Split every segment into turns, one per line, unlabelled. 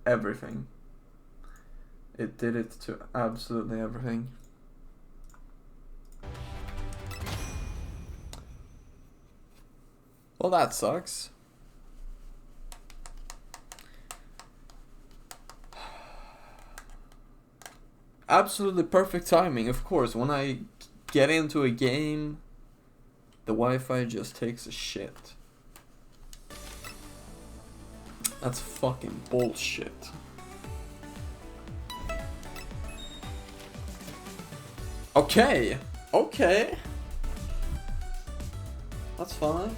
everything. It did it to absolutely everything. Well, that sucks. Absolutely perfect timing, of course. When I get into a game, the Wi-Fi just takes a shit. That's fucking bullshit. Okay, okay. That's fine.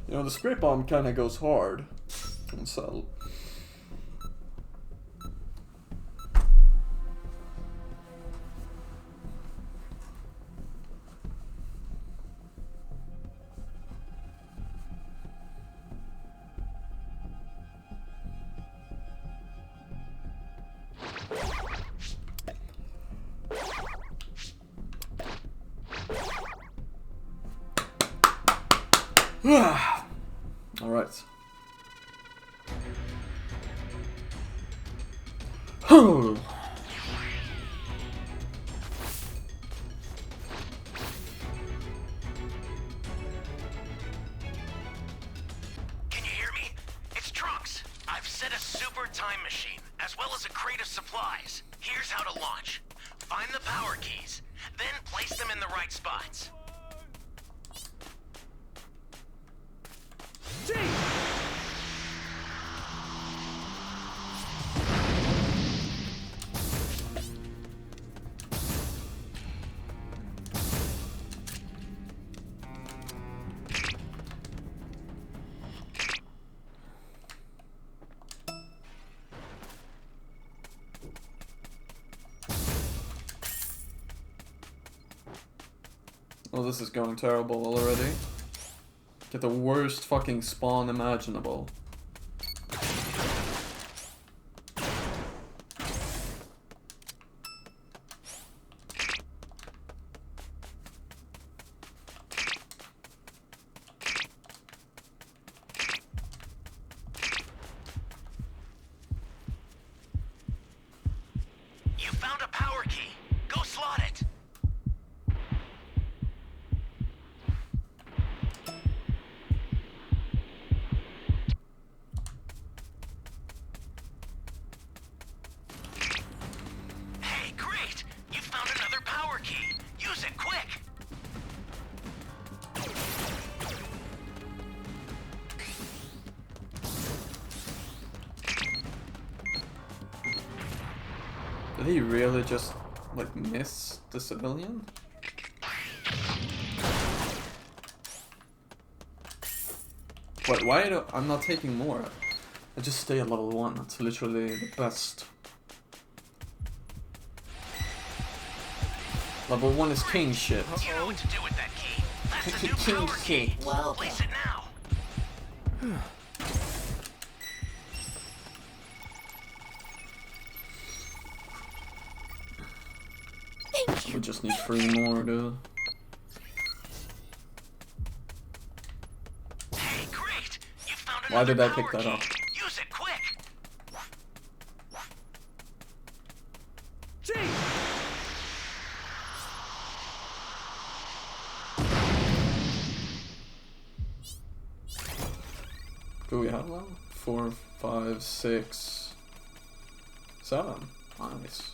You know, the Spirit Bomb kind of goes hard. So. Alright.
Can you hear me? It's Trunks. I've set a super time machine, as well as a crate of supplies. Here's how to launch. Find the power keys, then place them in the right spots.
Oh, this is going terrible already. Get the worst fucking spawn imaginable.
You found a power key. Go slot it. Hey, great! You found another power key. Use it quick.
Did he really just, like, miss the civilian? Wait, why do I'm not taking more? I just stay at level 1. That's literally the best. Level 1 is king shit.
You know what to do with that key. That's a new
King
power key.
shit.
Well,
Place it now.
thank you.
We just need 3 more, dude.
Hey, great! You found
Why
another
did I
power
pick that
key.
up?
Use it quick.
Do we have one? 4, 5, 6, 7. Nice.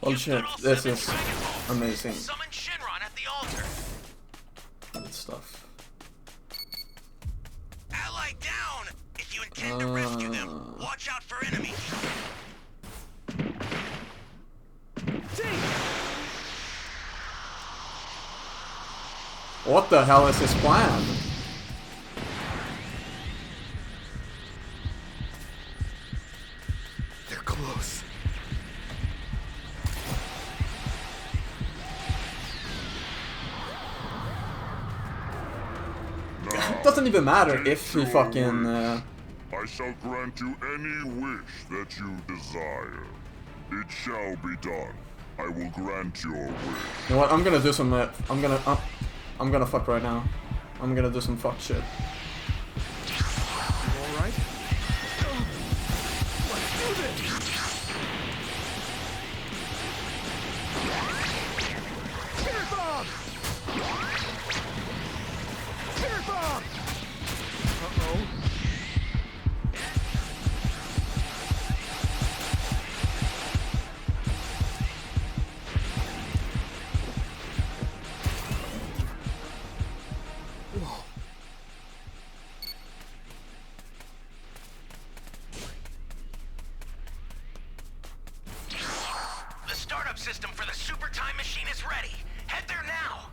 Oh shit, this is amazing.
Summon Shinron at the altar.
Good stuff.
Ally down! If you intend to rescue them, watch out for enemies.
What the hell is his plan?
They're close.
It doesn't even matter if he fucking
I shall grant you any wish that you desire. It shall be done. I will grant your wish.
You know what? I'm gonna do some. I'm gonna fuck right now. I'm gonna do some fuck shit.
You alright? Let's do this! Spirit bomb! Spirit bomb! Uh-oh.
The startup system for the super time machine is ready. Head there now.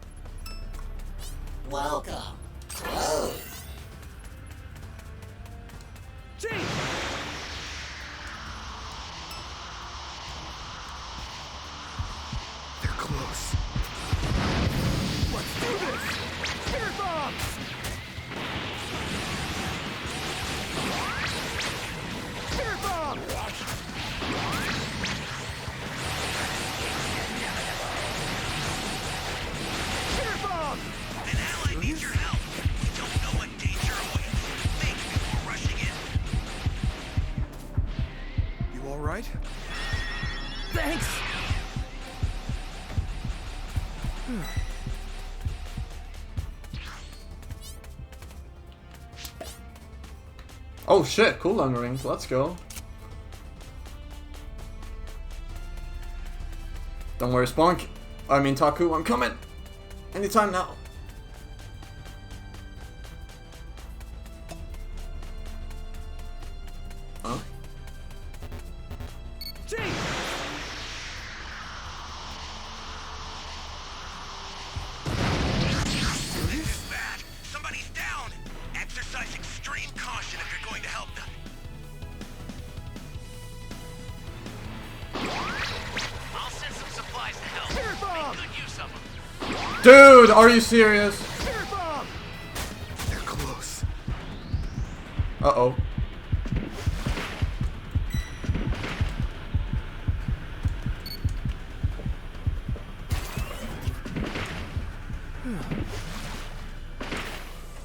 Welcome. Close.
Gee! They're close. Let's do this! Spirit bomb! Spirit bomb! Spirit bomb!
An ally needs your help. We don't know what danger awaits. Think before rushing in.
You alright? Thanks!
Oh shit! Cooldown rings. Let's go. Don't worry, Spunk. I mean Taku. I'm coming. Anytime now. Huh?
Gee!
This is bad. Somebody's down. Exercise extreme caution if you're going to help them. I'll send some supplies to help.
Spirit bomb!
Make good use of them.
Dude, are you serious?
Spirit bomb! They're close.
Uh-oh.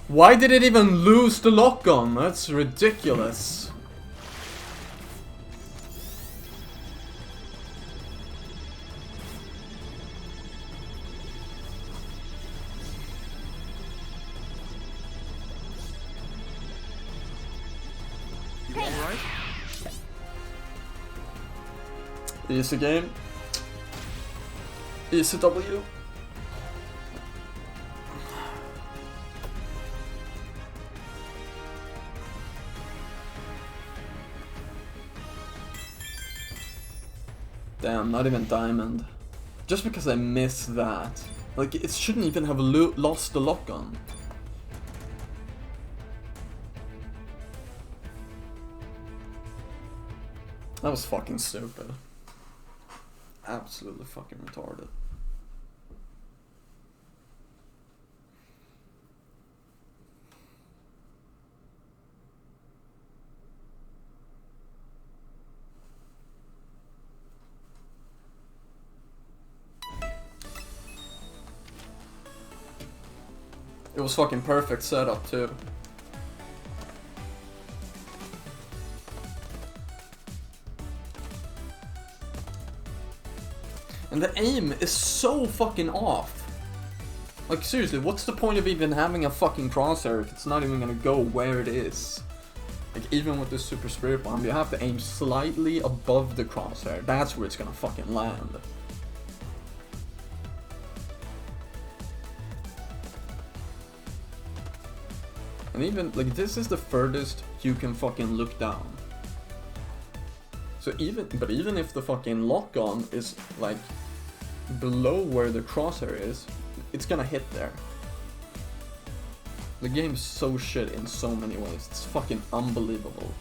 Why did it even lose the lock on? That's ridiculous.
You alright?
Easy game. Easy W. Damn, not even diamond. Just because I missed that. Like, it shouldn't even have lost the lock on. That was fucking stupid. Absolutely fucking retarded. It was fucking perfect setup too. And the aim is so fucking off. Like seriously, what's the point of even having a fucking crosshair if it's not even gonna go where it is? Like even with the Super Spirit Bomb, you have to aim slightly above the crosshair. That's where it's gonna fucking land. And even, like, this is the furthest you can fucking look down. So even if the fucking lock-on is, like, below where the crosshair is, it's gonna hit there. The game's so shit in so many ways. It's fucking unbelievable.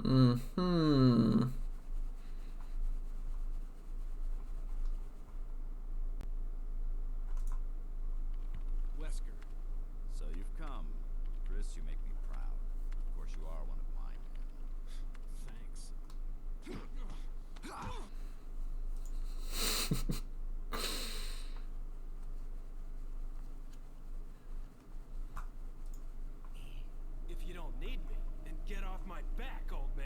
Mm-hmm.
Wesker, so you've come. Chris, you make me proud. Of course you are one of mine. Thanks.
If you don't need me, then get off my back, old man.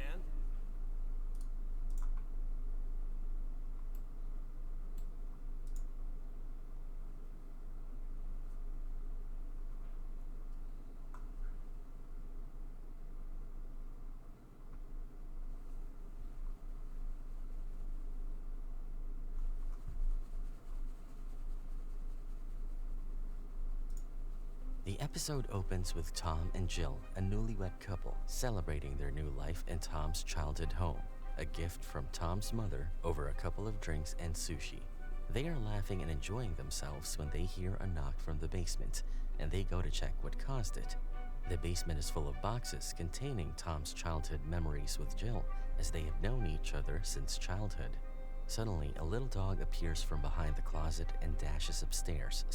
The episode opens with Tom and Jill, a newlywed couple, celebrating their new life in Tom's childhood home, a gift from Tom's mother over a couple of drinks and sushi. They are laughing and enjoying themselves when they hear a knock from the basement, and they go to check what caused it. The basement is full of boxes containing Tom's childhood memories with Jill, as they have known each other since childhood. Suddenly, a little dog appears from behind the closet and dashes upstairs,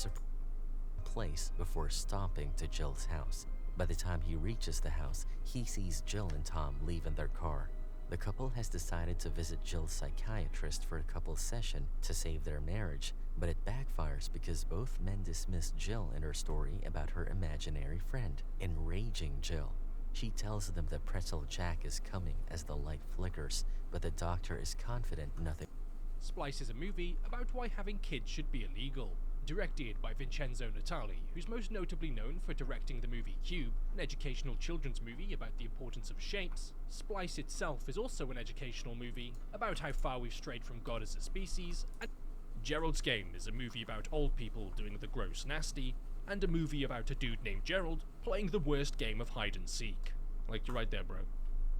place before stomping to Jill's house. By the time he reaches the house, he sees Jill and Tom leave in their car. The couple has decided to visit Jill's psychiatrist for a couple session to save their marriage, but it backfires because both men dismiss Jill and her story about her imaginary friend, enraging Jill. She tells them that Pretzel Jack is coming as the light flickers, but the doctor is confident nothing.
Splice is a movie about why having kids should be illegal. Directed by Vincenzo Natali, who's most notably known for directing the movie Cube, an educational children's movie about the importance of shapes, Splice itself is also an educational movie about how far we've strayed from God as a species, and Gerald's Game is a movie about old people doing the gross nasty, and a movie about a dude named Gerald playing the worst game of hide and seek. Like, you're right there, bro.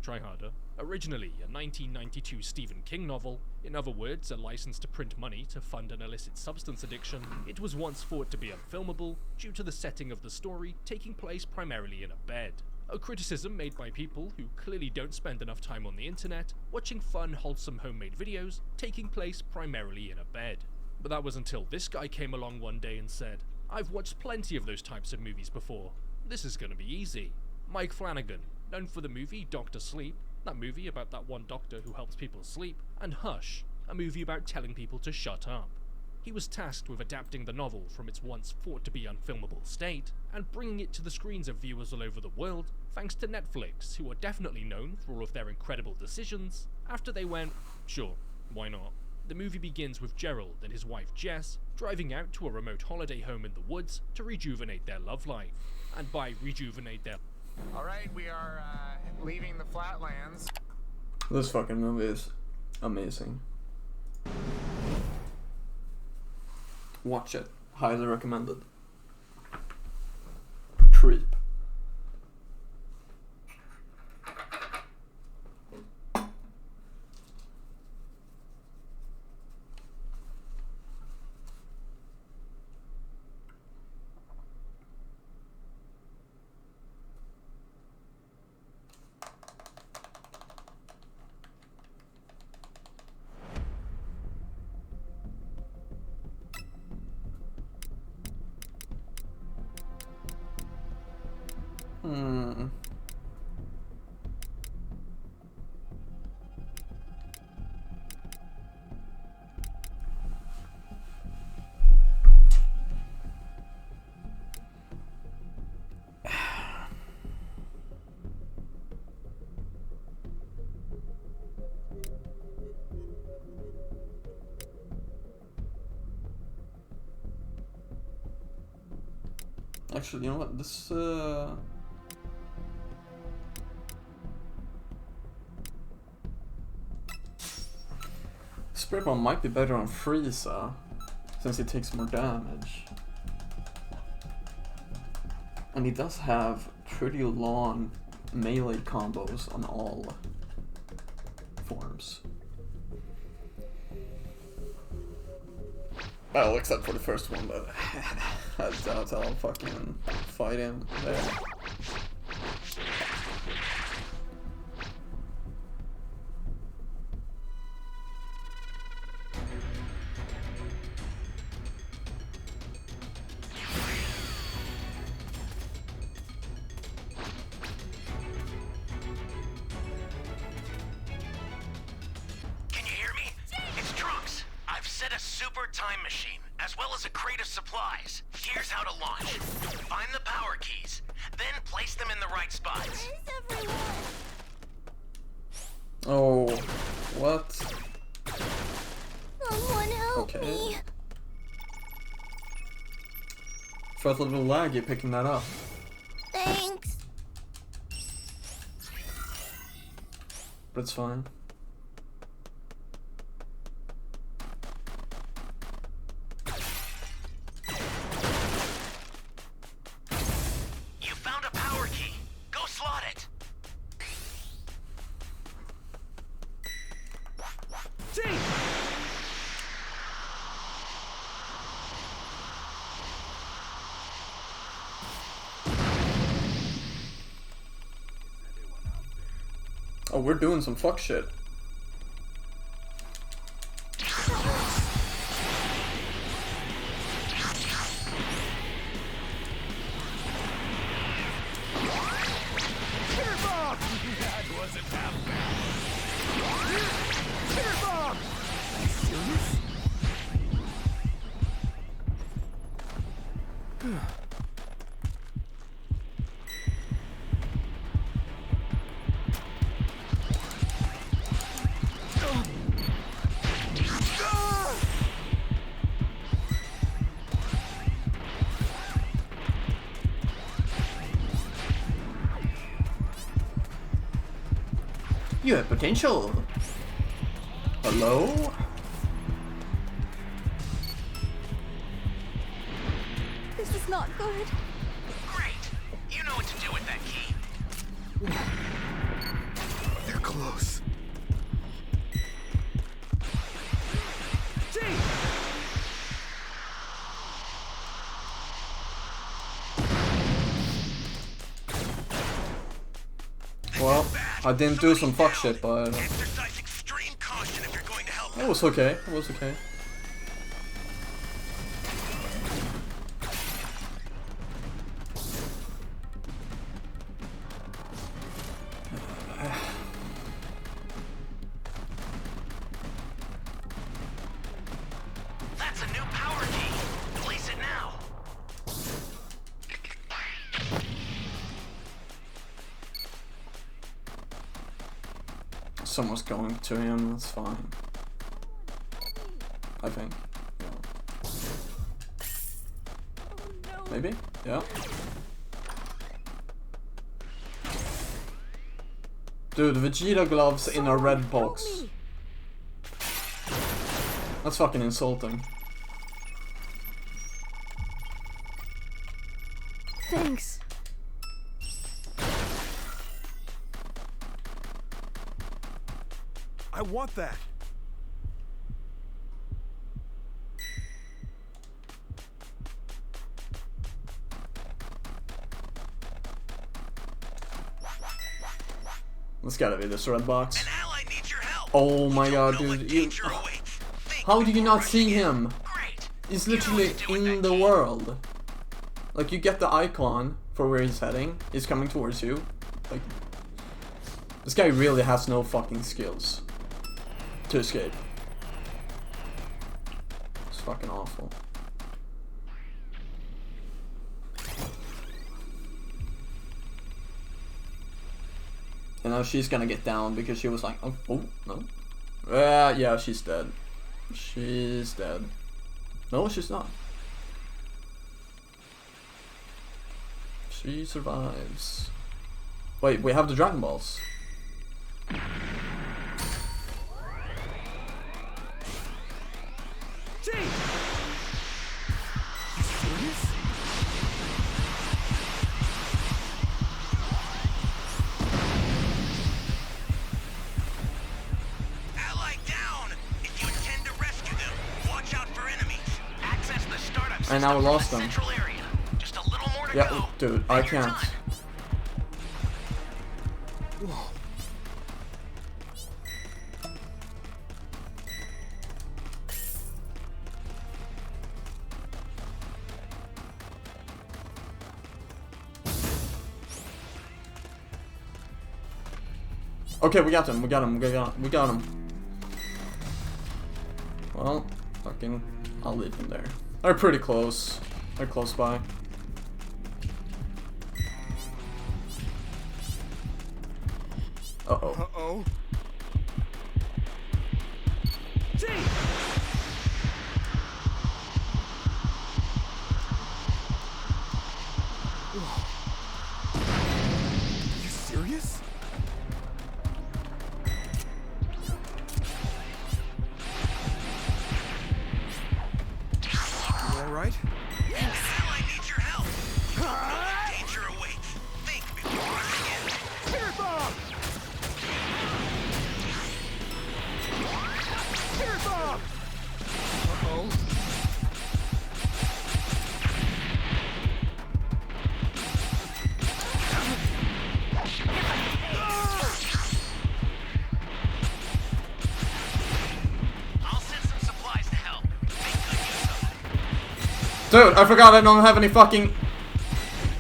Try harder. Originally a 1992 Stephen King novel, in other words, a license to print money to fund an illicit substance addiction, it was once thought to be unfilmable due to the setting of the story taking place primarily in a bed. A criticism made by people who clearly don't spend enough time on the internet, watching fun, wholesome homemade videos taking place primarily in a bed. But that was until this guy came along one day and said, "I've watched plenty of those types of movies before. This is gonna be easy." Mike Flanagan, known for the movie Dr. Sleep, that movie about that one doctor who helps people sleep, and Hush, a movie about telling people to shut up. he was tasked with adapting the novel from its once thought to be unfilmable state and bringing it to the screens of viewers all over the world, thanks to Netflix, who are definitely known for all of their incredible decisions, after they went, sure, why not? The movie begins with Gerald and his wife Jess driving out to a remote holiday home in the woods to rejuvenate their love life. And by rejuvenate their...
Alright, we are leaving the flatlands.
This fucking movie is amazing. Watch it. Highly recommended. Creep. Actually, you know what? This Spray Bomb might be better on Frieza, since he takes more damage. And he does have pretty long melee combos on all forms. Well, except for the first one, but I doubt I'll fucking fight him there.
Can you hear me? It's Trunks. I've set a super time machine, as well as a crate of supplies. Here's how to launch. Find the power keys, then place them in the right spots.
Oh, what?
Someone help me.
Felt a little laggy picking that up.
Thanks.
But it's fine.
You found a power key. Go slot it.
Oh, we're doing some fuck shit.
That wasn't half bad. Tear bomb! Serious?
You have potential. Hello?
This is not good.
Great. You know what to do with that key.
They're close.
Well, I didn't do some fuck shit, but
Exercise extreme caution if you're going to help.
it was okay. It was okay.
That's a new
someone's going to him, that's fine. I think. Yeah. Maybe? Yeah. Dude, Vegeta gloves in a red box. That's fucking insulting.
Thanks.
I want that.
That's gotta be this red box.
An ally needs your help.
Oh my god,
Know what
dude. You,
danger awaits. Think
how do you not
before
see
rushing in.
him?
Great.
He's
You know what
literally
to do with
in
that
the
key.
world. Like, you get the icon for where he's heading. He's coming towards you. Like, this guy really has no fucking skills to escape. It's fucking awful. And now she's gonna get down because she was like, oh no. Yeah, she's dead. She's dead. No, she's not. She survives. Wait, we have the Dragon Balls.
Ally down. If you intend to rescue them, watch out for enemies. Access the startup system
And now we
from
lost
the
them.
central area. Just a little more to
Yeah,
go.
dude, I
Take your
can't.
time.
Okay, we got him. We got him. We got him. Well, fucking, I'll leave him there. They're pretty close. They're close by. Uh-oh.
Uh-oh. You serious? You all right?
An ally needs your help. Know what danger awaits. Think before rushing in.
Spirit bomb! Spirit bomb! Uh-oh.
I'll send some supplies to help. Make good use of them.
Dude, I forgot I don't have any fucking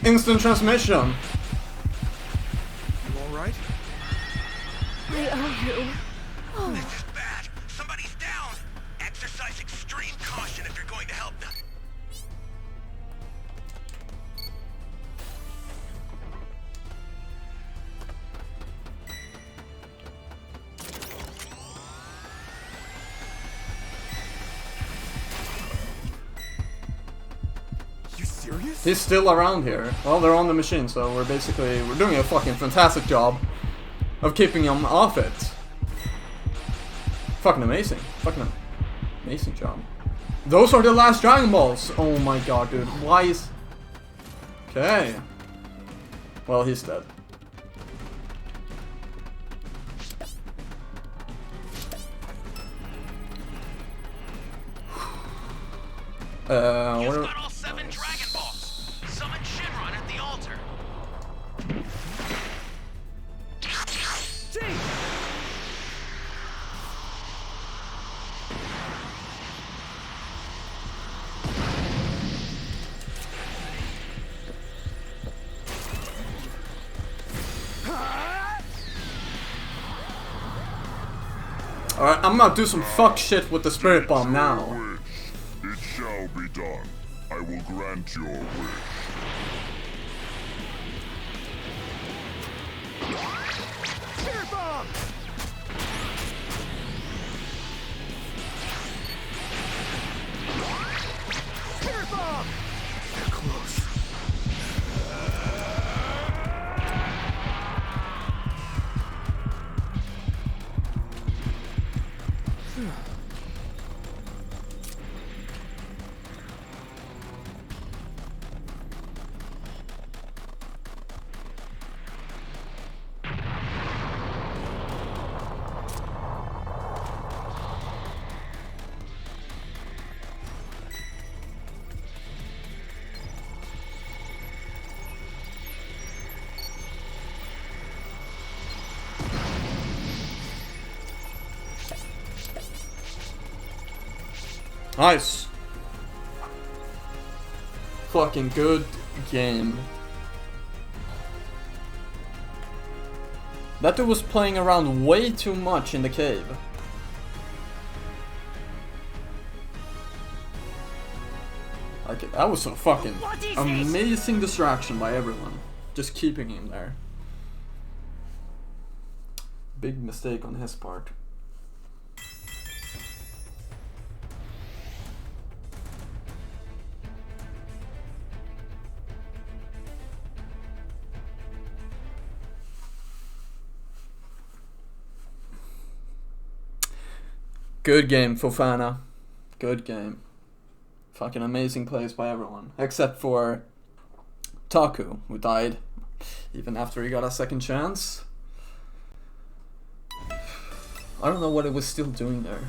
instant transmission.
You all right?
I owe you.
This is bad. Somebody's down. Exercise extreme caution if you're going to help them.
You serious?
He's still around here. Well, they're on the machine, so we're doing a fucking fantastic job of keeping him off it. Fucking amazing. Fucking amazing job. Those are the last Dragon Balls. Oh my god, dude. Why is... Okay. Well, he's dead.
You've
What
got all 7 Dragon Balls. Summon Shinron at the altar.
Alright, I'm gonna do some fuck shit with the Spirit Bomb now.
Wish. It shall be done. I will grant your wish.
Spirit bomb!
Nice. Fucking good game. That dude was playing around way too much in the cave. Like, that was a fucking amazing distraction by everyone. Just keeping him there. Big mistake on his part. Good game, Fofana. Good game. Fucking amazing plays by everyone. Except for Taku, who died even after he got a second chance. I don't know what it was still doing there.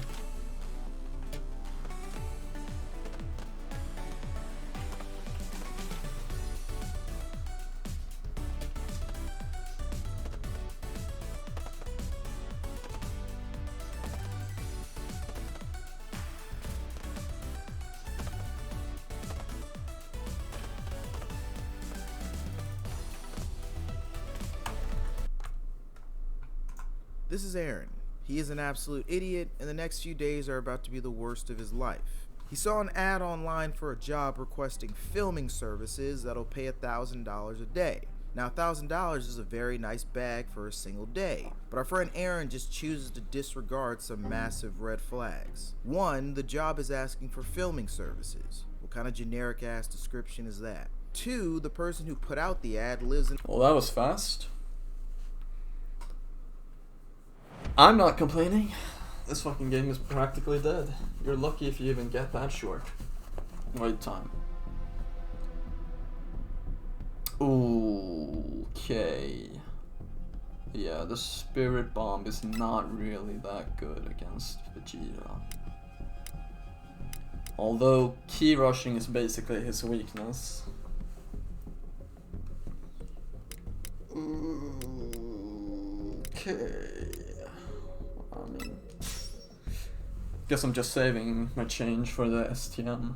This is Aaron. He is an absolute idiot, and the next few days are about to be the worst of his life. He saw an ad online for a job requesting filming services that'll pay $1,000 a day. Now, $1,000 is a very nice bag for a single day, but our friend Aaron just chooses to disregard some massive red flags. 1, the job is asking for filming services. What kind of generic-ass description is that? 2, the person who put out the ad lives in...
Well, that was fast. I'm not complaining. This fucking game is practically dead. You're lucky if you even get that short wait time. Okay. Yeah, the Spirit Bomb is not really that good against Vegeta. Although key rushing is basically his weakness. Okay. I mean, guess I'm just saving my change for the STM.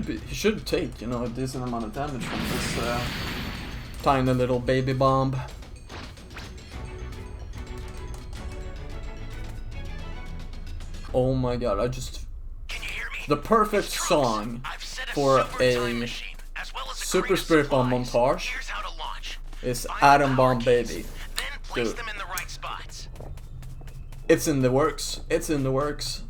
He should take, you know, a decent amount of damage from this tiny little baby bomb. Oh my god, I just... The perfect song for a Super Spirit Bomb montage is Atom Bomb Baby. Dude. It's in the works. It's in the works.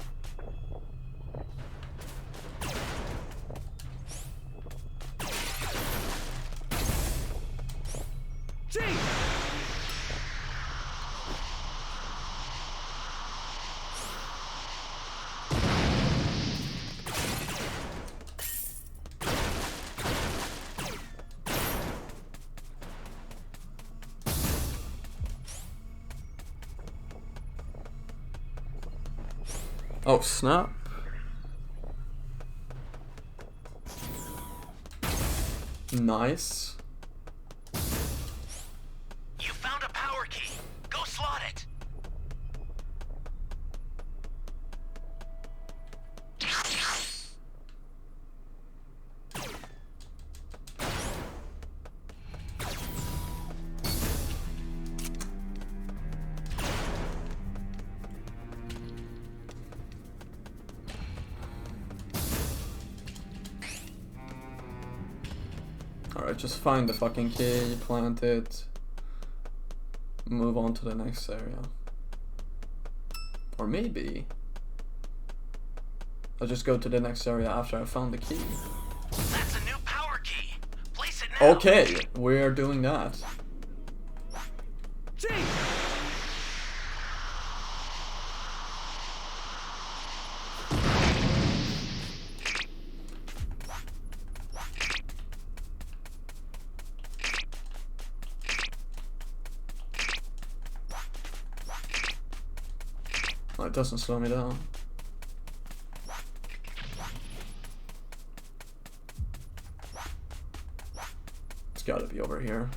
Oh, snap. Nice.
You found a power key. Go slot it.
Alright, just find the fucking key, plant it, move on to the next area. Or maybe I'll just go to the next area after I found the key.
That's a new power key. Place it now.
Okay, we're doing that. doesn't slow me down. It's gotta be over here.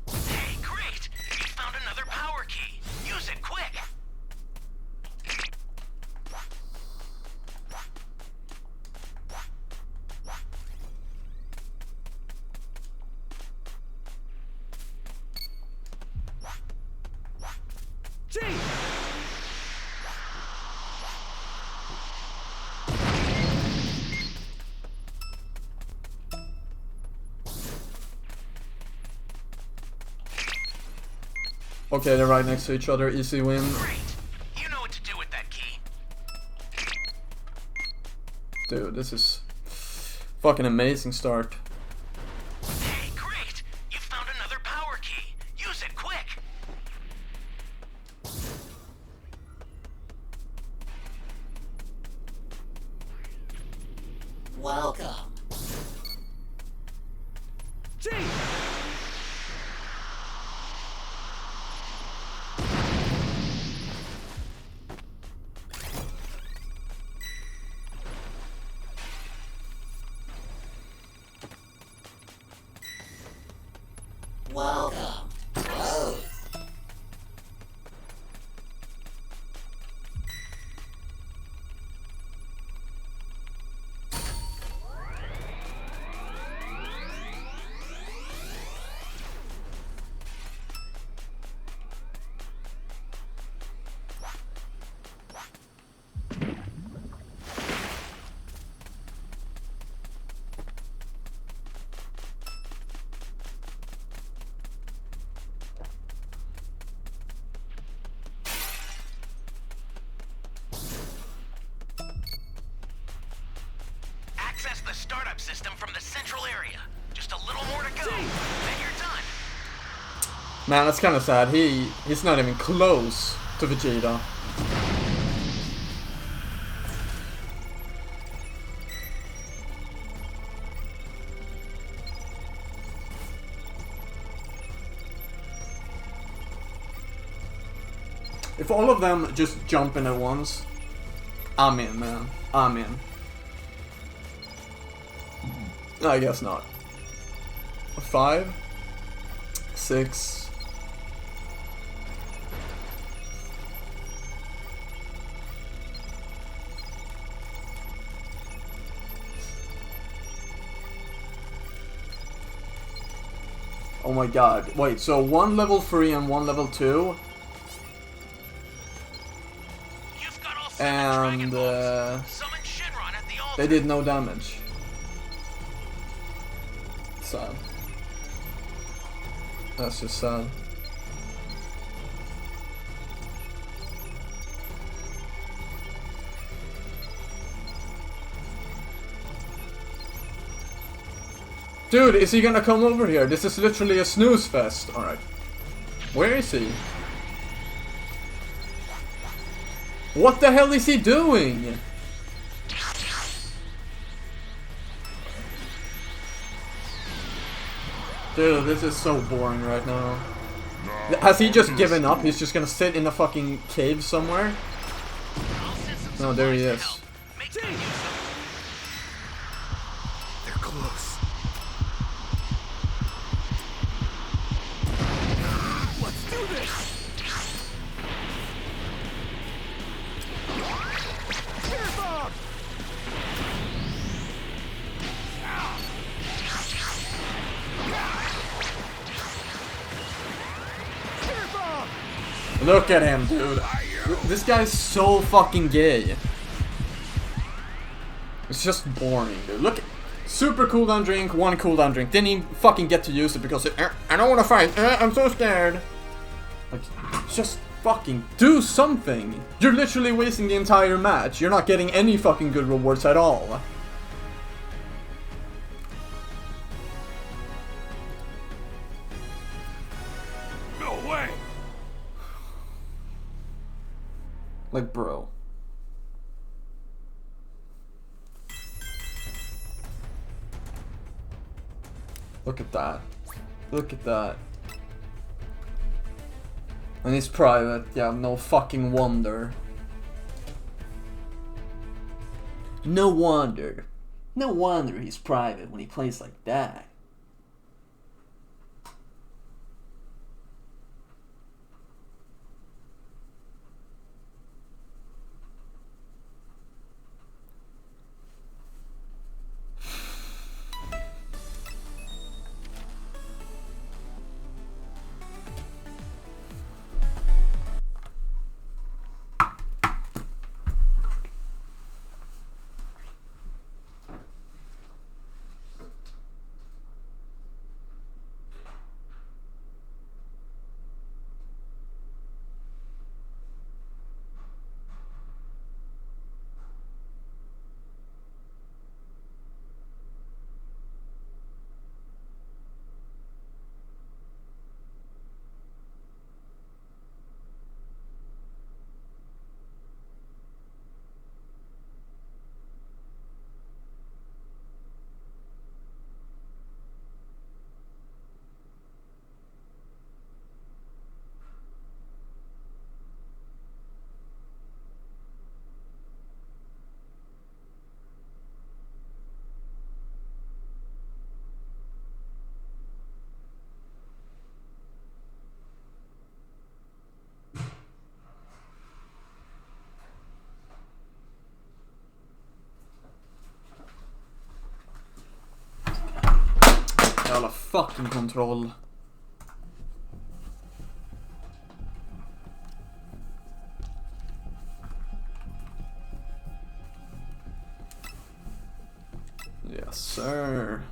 Hey, great! You found another power key. Use it quick.
Okay, they're right next to each other. Easy win.
Great. You know what to do with that key.
Dude, this is fucking amazing start.
Hey, great! You found another power key. Use it quick.
Welcome. Welcome. Whoa.
Access the startup system from the central area. Just a little more to go. Then you're done.
Man, that's kind of sad. He's not even close to Vegeta. If all of them just jump in at once, I'm in, man. I'm in. I guess not. 5, 6. Oh my god. Wait, so one level 3 and one level 2? And they did no damage. Sad. That's just sad. Dude, is he gonna come over here? This is literally a snooze fest. Alright. Where is he? What the hell is he doing? Dude, this is so boring right now. Has he just given up? He's just gonna sit in a fucking cave somewhere? No, there he is.
They're close. Let's do this.
Look at him, dude. This guy's so fucking gay. It's just boring, dude. Look, super cooldown drink, 1 cooldown drink. Didn't even fucking get to use it because I don't want to fight. I'm so scared. Like, just fucking do something. You're literally wasting the entire match. You're not getting any fucking good rewards at all.
No way.
Like, bro. Look at that. Look at that. And he's private, yeah, no fucking wonder. No wonder. No wonder he's private when he plays like that. Jävla fucking kontroll. Yes, sir.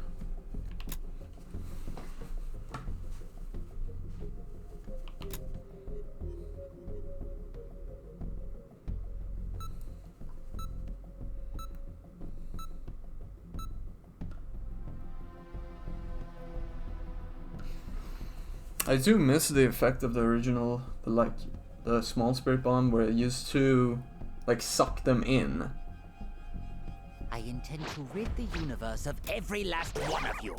I do miss the effect of the original, the small spirit bomb, where it used to like suck them in.
I intend to rid the universe of every last one of you.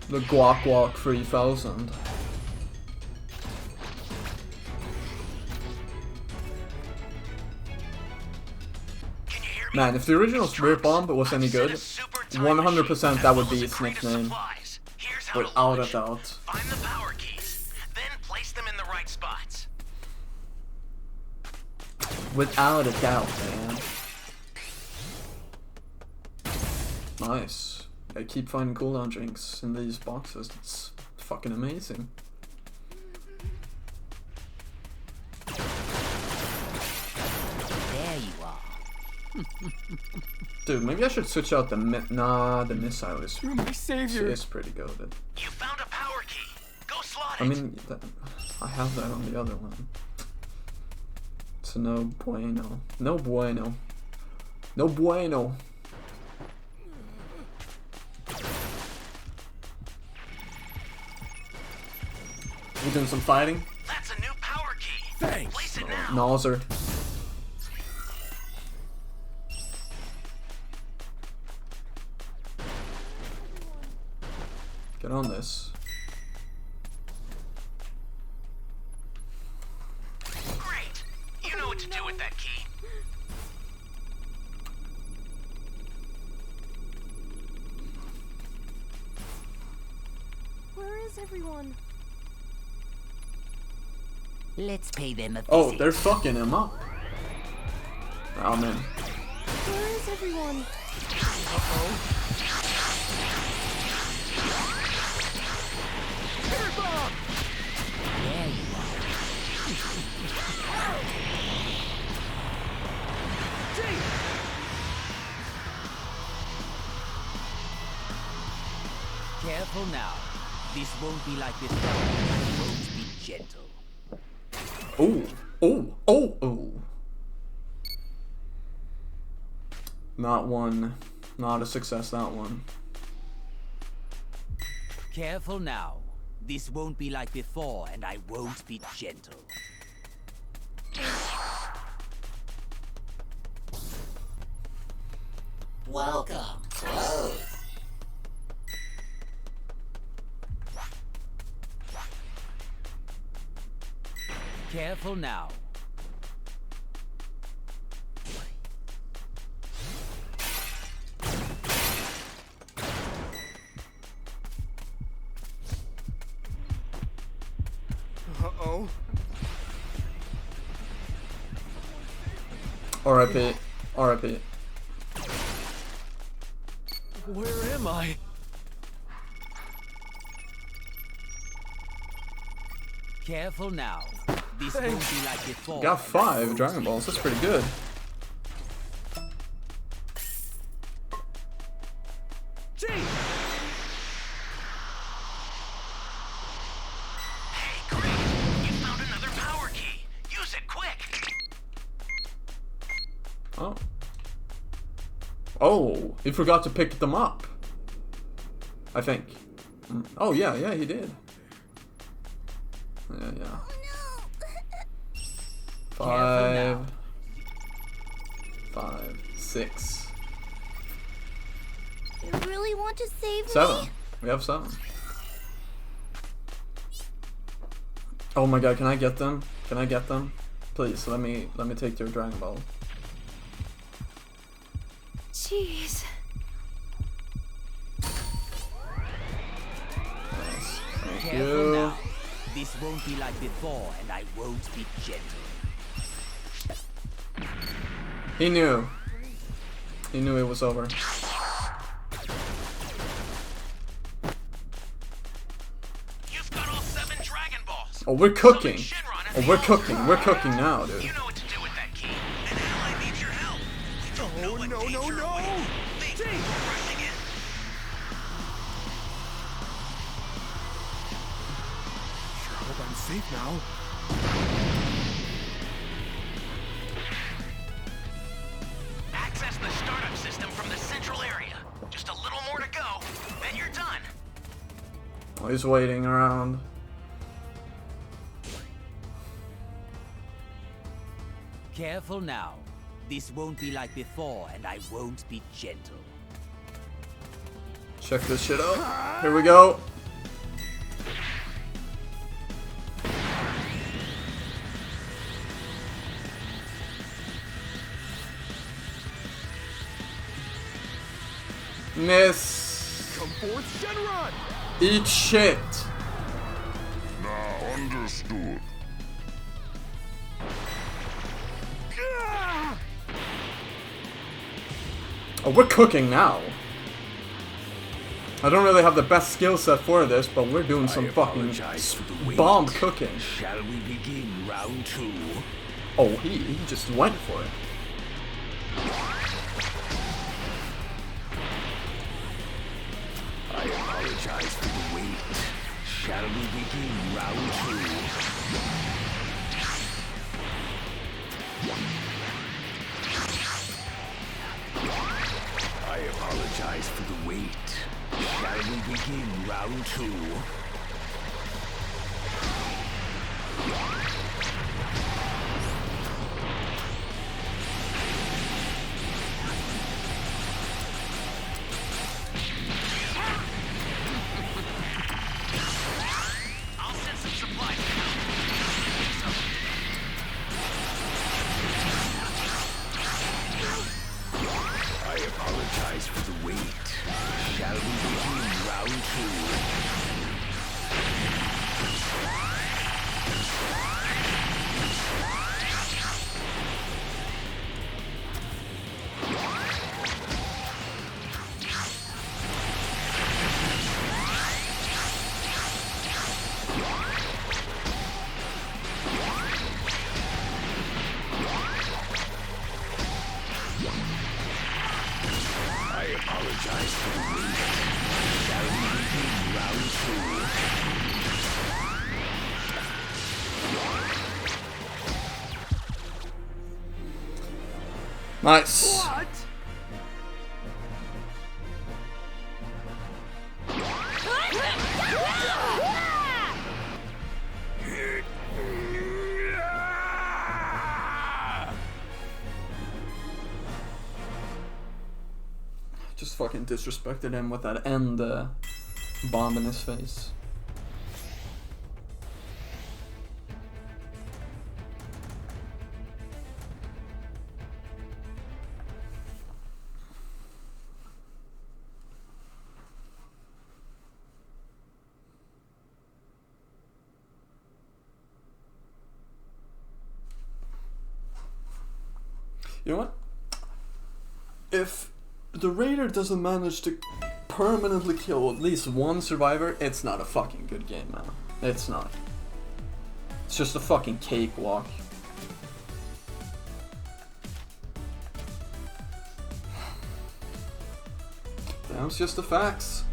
The Guac Guac 3000. Man, if the original Spirit Bomb was any good, 100% that would be its nickname. Without a doubt.
Find the power keys, then place them in the right spots.
Without a doubt, man. Nice. I keep finding cooldown drinks in these boxes. It's fucking amazing.
There you are.
Dude, maybe I should switch out the the missile is.
You're my savior.
It's pretty goated.
You found a power key. Go slot
I mean, I have that on the other one. So no bueno. No bueno. No bueno. We doing some fighting?
That's a new power key.
Thanks.
Place it now.
Nauser. Get on this.
Great. You know what to do with that key.
Where is everyone?
Let's pay them a visit.
Oh, they're fucking him up. Oh man.
Where is everyone?
There you are. Careful now. This won't be like this. It won't be gentle.
Oh, oh, oh, oh. Not one. Not a success, that one.
Careful now. This won't be like before, and I won't be gentle.
Welcome. Close.
Careful now.
Uh-oh.
R.I.P. R.I.P.
Where am I?
Careful now. This won't be like before.
Got 5 Dragon Balls. That's pretty good.
Hey, great! You found another power key. Use it quick.
Oh. Oh, he forgot to pick them up. I think. Oh yeah, yeah, he did. Yeah, yeah. 5, 6,
You really want to save
7.
me?
We have 7. Oh my god, can I get them? Can I get them? Please, let me take their Dragon Ball.
Jeez.
Nice. Thank
Careful
you.
now. This won't be like before, and I won't be gentle.
He knew. He knew it was over.
You've got all 7 Dragon Balls.
Oh, we're cooking.
Shenron at
Oh,
the
we're
altar.
cooking. We're cooking now, dude.
You know what to do with that key. An ally needs your help. We don't know what danger awaits. Think before rushing in.
Sure hope I'm safe now.
Access the startup system from the central area. Just a little more to go, then you're done.
Oh, he's waiting around.
Careful now. This won't be like before, and I won't be gentle.
Check this shit out. Here we go. Miss.
Come forth, Shenron!
Eat shit.
Now understood.
Oh, we're cooking now. I don't really have the best skill set for this, but we're doing some fucking bomb cooking.
Shall we begin round 2?
Oh, he just went for it.
I apologize for the wait. Shall we begin round 2? I apologize for the wait. Shall we begin round 2?
I'll send some supplies to help.
I apologize for the wait. Shall we begin round 2? I apologize for the wait. Shall we begin round 2?
Nice.
What?
fucking disrespected him with that end bomb in his face. You know what? If the raider doesn't manage to permanently kill at least one survivor, it's not a fucking good game, man. It's not. It's just a fucking cakewalk. That's just the facts.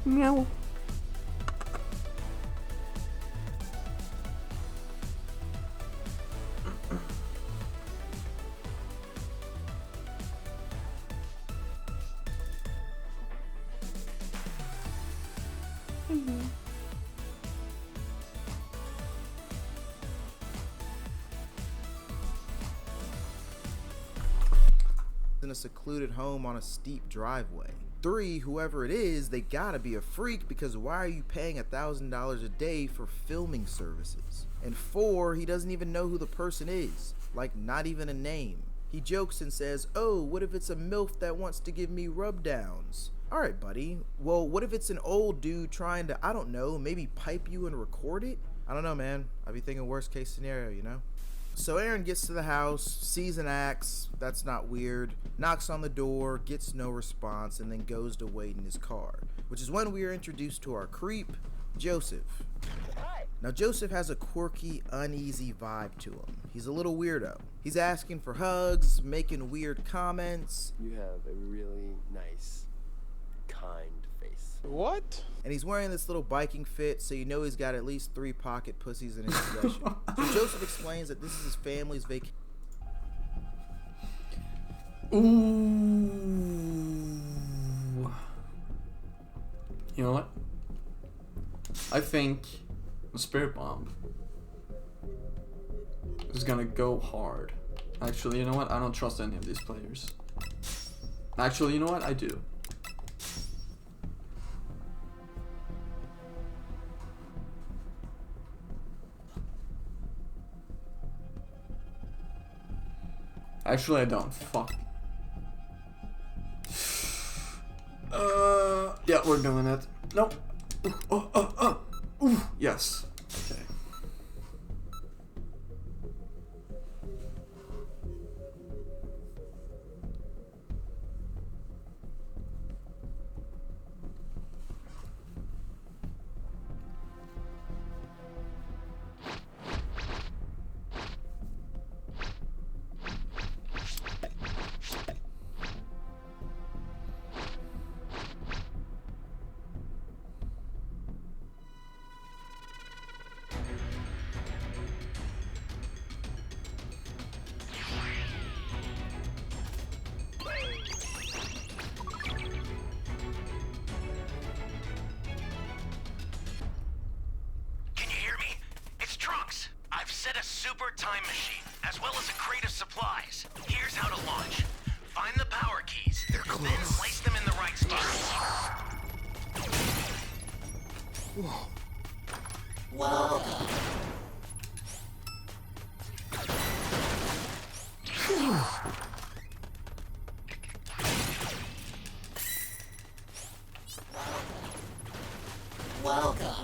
Meow.
In a secluded home on a steep driveway. 3, whoever it is, they gotta be a freak, because why are you paying $1,000 a day for filming services? And 4, he doesn't even know who the person is, like not even a name. He jokes and says, oh, what if it's a MILF that wants to give me rub downs? Alright buddy, well what if it's an old dude trying to, I don't know, maybe pipe you and record it? I don't know, man. I'd be thinking worst case scenario, you know? So Aaron gets to the house, sees an axe, that's not weird, knocks on the door, gets no response, and then goes to wait in his car, which is when we are introduced to our creep, Joseph. Now Joseph has a quirky, uneasy vibe to him. He's a little weirdo. He's asking for hugs, making weird comments.
You have a really nice, kind face.
What? And he's wearing this little biking fit, so you know he's got at least 3 pocket pussies in his possession. So Joseph explains that this is his family's vacation.
Ooh. You know what? I think the Spirit Bomb is gonna go hard. Actually, you know what? I don't trust any of these players. Actually, you know what? I do. Actually, I don't. Fuck. Yeah, we're doing it. Nope. Yes. Okay.
Time machine, as well as a crate of supplies. Here's how to launch. Find the power keys, then place them in the right spot.
Whoa. Welcome.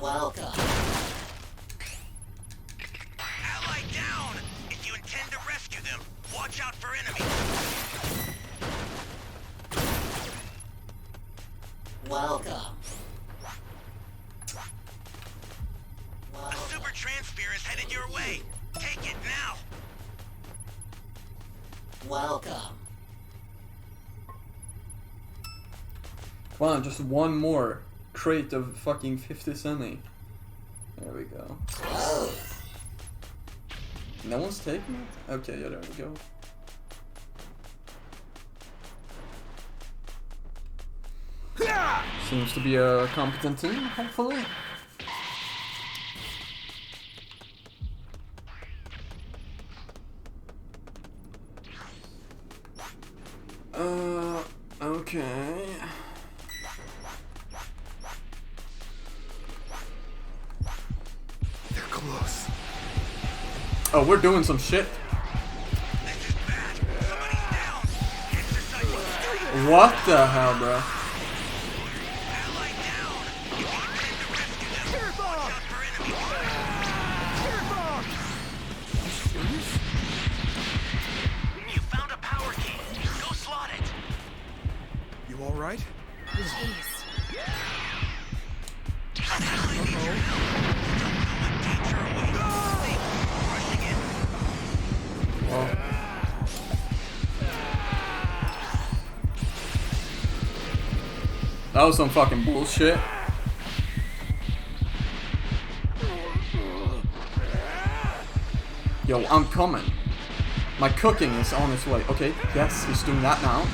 Welcome.
Watch out for enemies.
Welcome.
A super transfer is headed your way. Take it now.
Welcome.
Come on, just one more crate of fucking 50 centi. There we go. No one's taking it? Okay, yeah, there we go. Seems to be a competent team, hopefully. Okay.
They're close.
Oh, we're doing some shit. What the hell, bro?
You found a power key. Go slot it.
You all right?
That was some fucking bullshit. Yo, I'm coming. My cooking is on its way. Okay, yes, he's doing that now.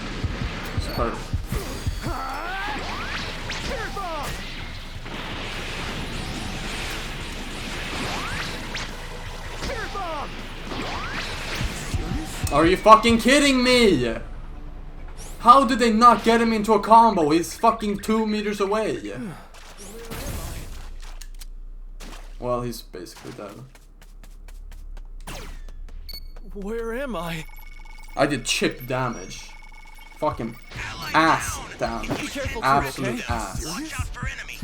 Superb. Are you fucking kidding me? How did they not get him into a combo? He's fucking 2 meters away. Well, he's basically dead.
Where am I?
I did chip damage. Fucking ass damage. Absolute ass.
Watch out for enemies.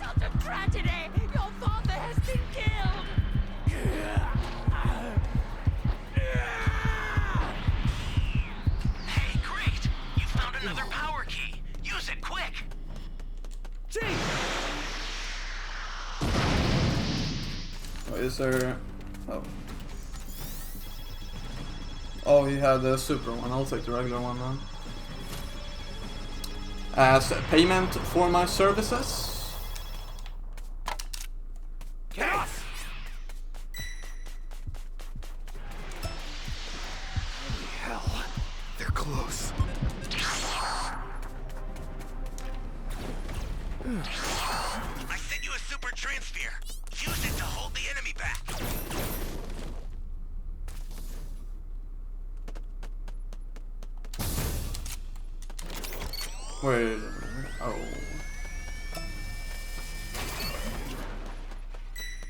Such a tragedy! Your father has been killed!
Hey, great! You found another power key. Use it quick.
What is there? Oh. Oh, he had the super one. I'll take the regular one then. As payment for my services.
Hell, they're close.
I sent you a super transfer. Use it to hold the enemy back.
Wait a minute. Oh.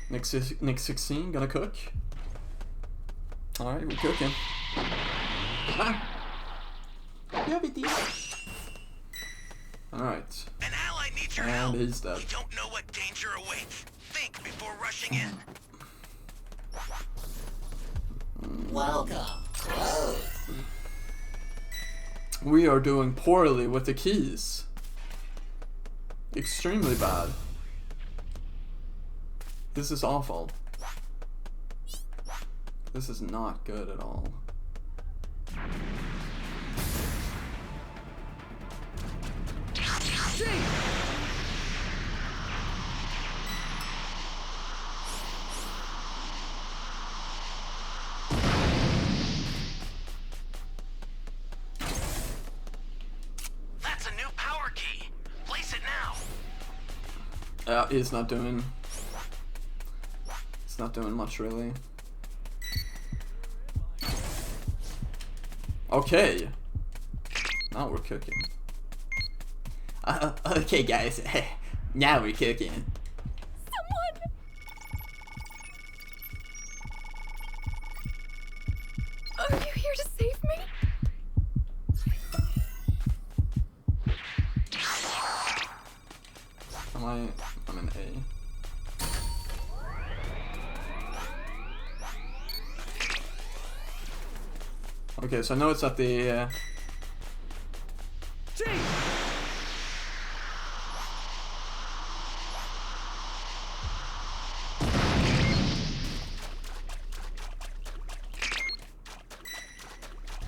Nick 16 gonna cook. Alright, we're cooking. Ah. Yeah, we did. Alright.
An ally needs your
And
help.
he's dead.
You don't know what danger awaits. Think before rushing in.
Welcome.
We are doing poorly with the keys. Extremely bad. This is awful. This is not good at all.
That's a new power key. Place it now.
He's not doing. It's not doing much really. Okay. Now we're cooking. Okay, guys. Now we're cooking.
Someone! Are you here to save me?
I'm in A. Okay, so I know it's at the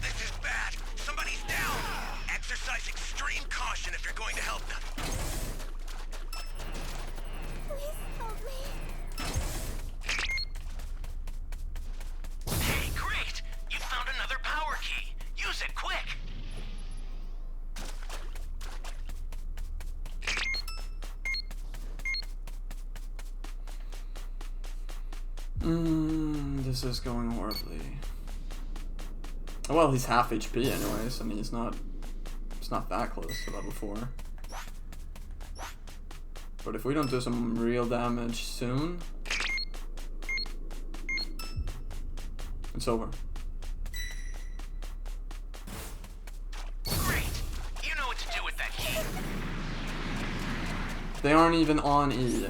This is bad. Somebody's down. Exercise extreme caution if you're going to help them.
Please help me.
Hey, great! You found Use it, quick!
This is going horribly. Well, he's half HP anyways. I mean, it's not that close to level 4. But if we don't do some real damage soon, it's over.
Great! You know what to do with that key.
They aren't even on E.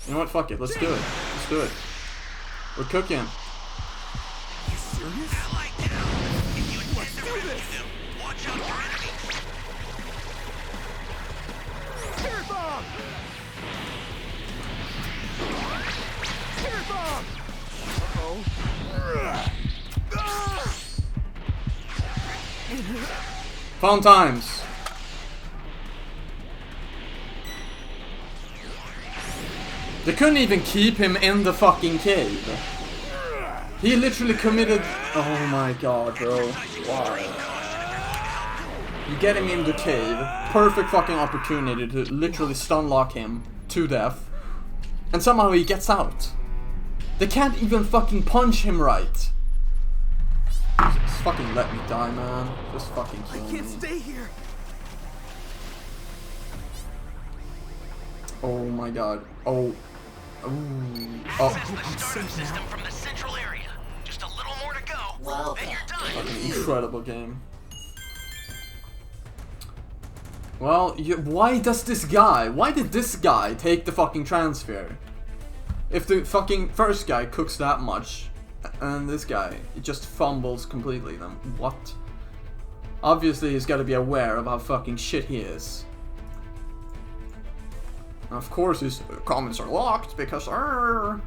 You know what? Fuck it. Let's do it. Let's do it. We're cooking.
You serious? Ally down. If you intend to rescue them, watch out for enemies.
Spirit bomb! Spirit bomb!
Fun times. They couldn't even keep him in the fucking cave. He literally committed... Oh my god, bro. Why? You get him in the cave. Perfect fucking opportunity to literally stun lock him to death. And somehow he gets out. They can't even fucking punch him right. Just fucking let me die, man. Just fucking kill me.
I can't stay here.
Oh my god. Oh. Ooh. Oh.
Startup system from the central area. Just a little more to go. Then you're done.
Fucking incredible game. Well, why does this guy? Why did this guy take the fucking transfer? If the fucking first guy cooks that much, and this guy just fumbles completely, then what? Obviously, he's got to be aware of how fucking shit he is. Of course his comments are locked because I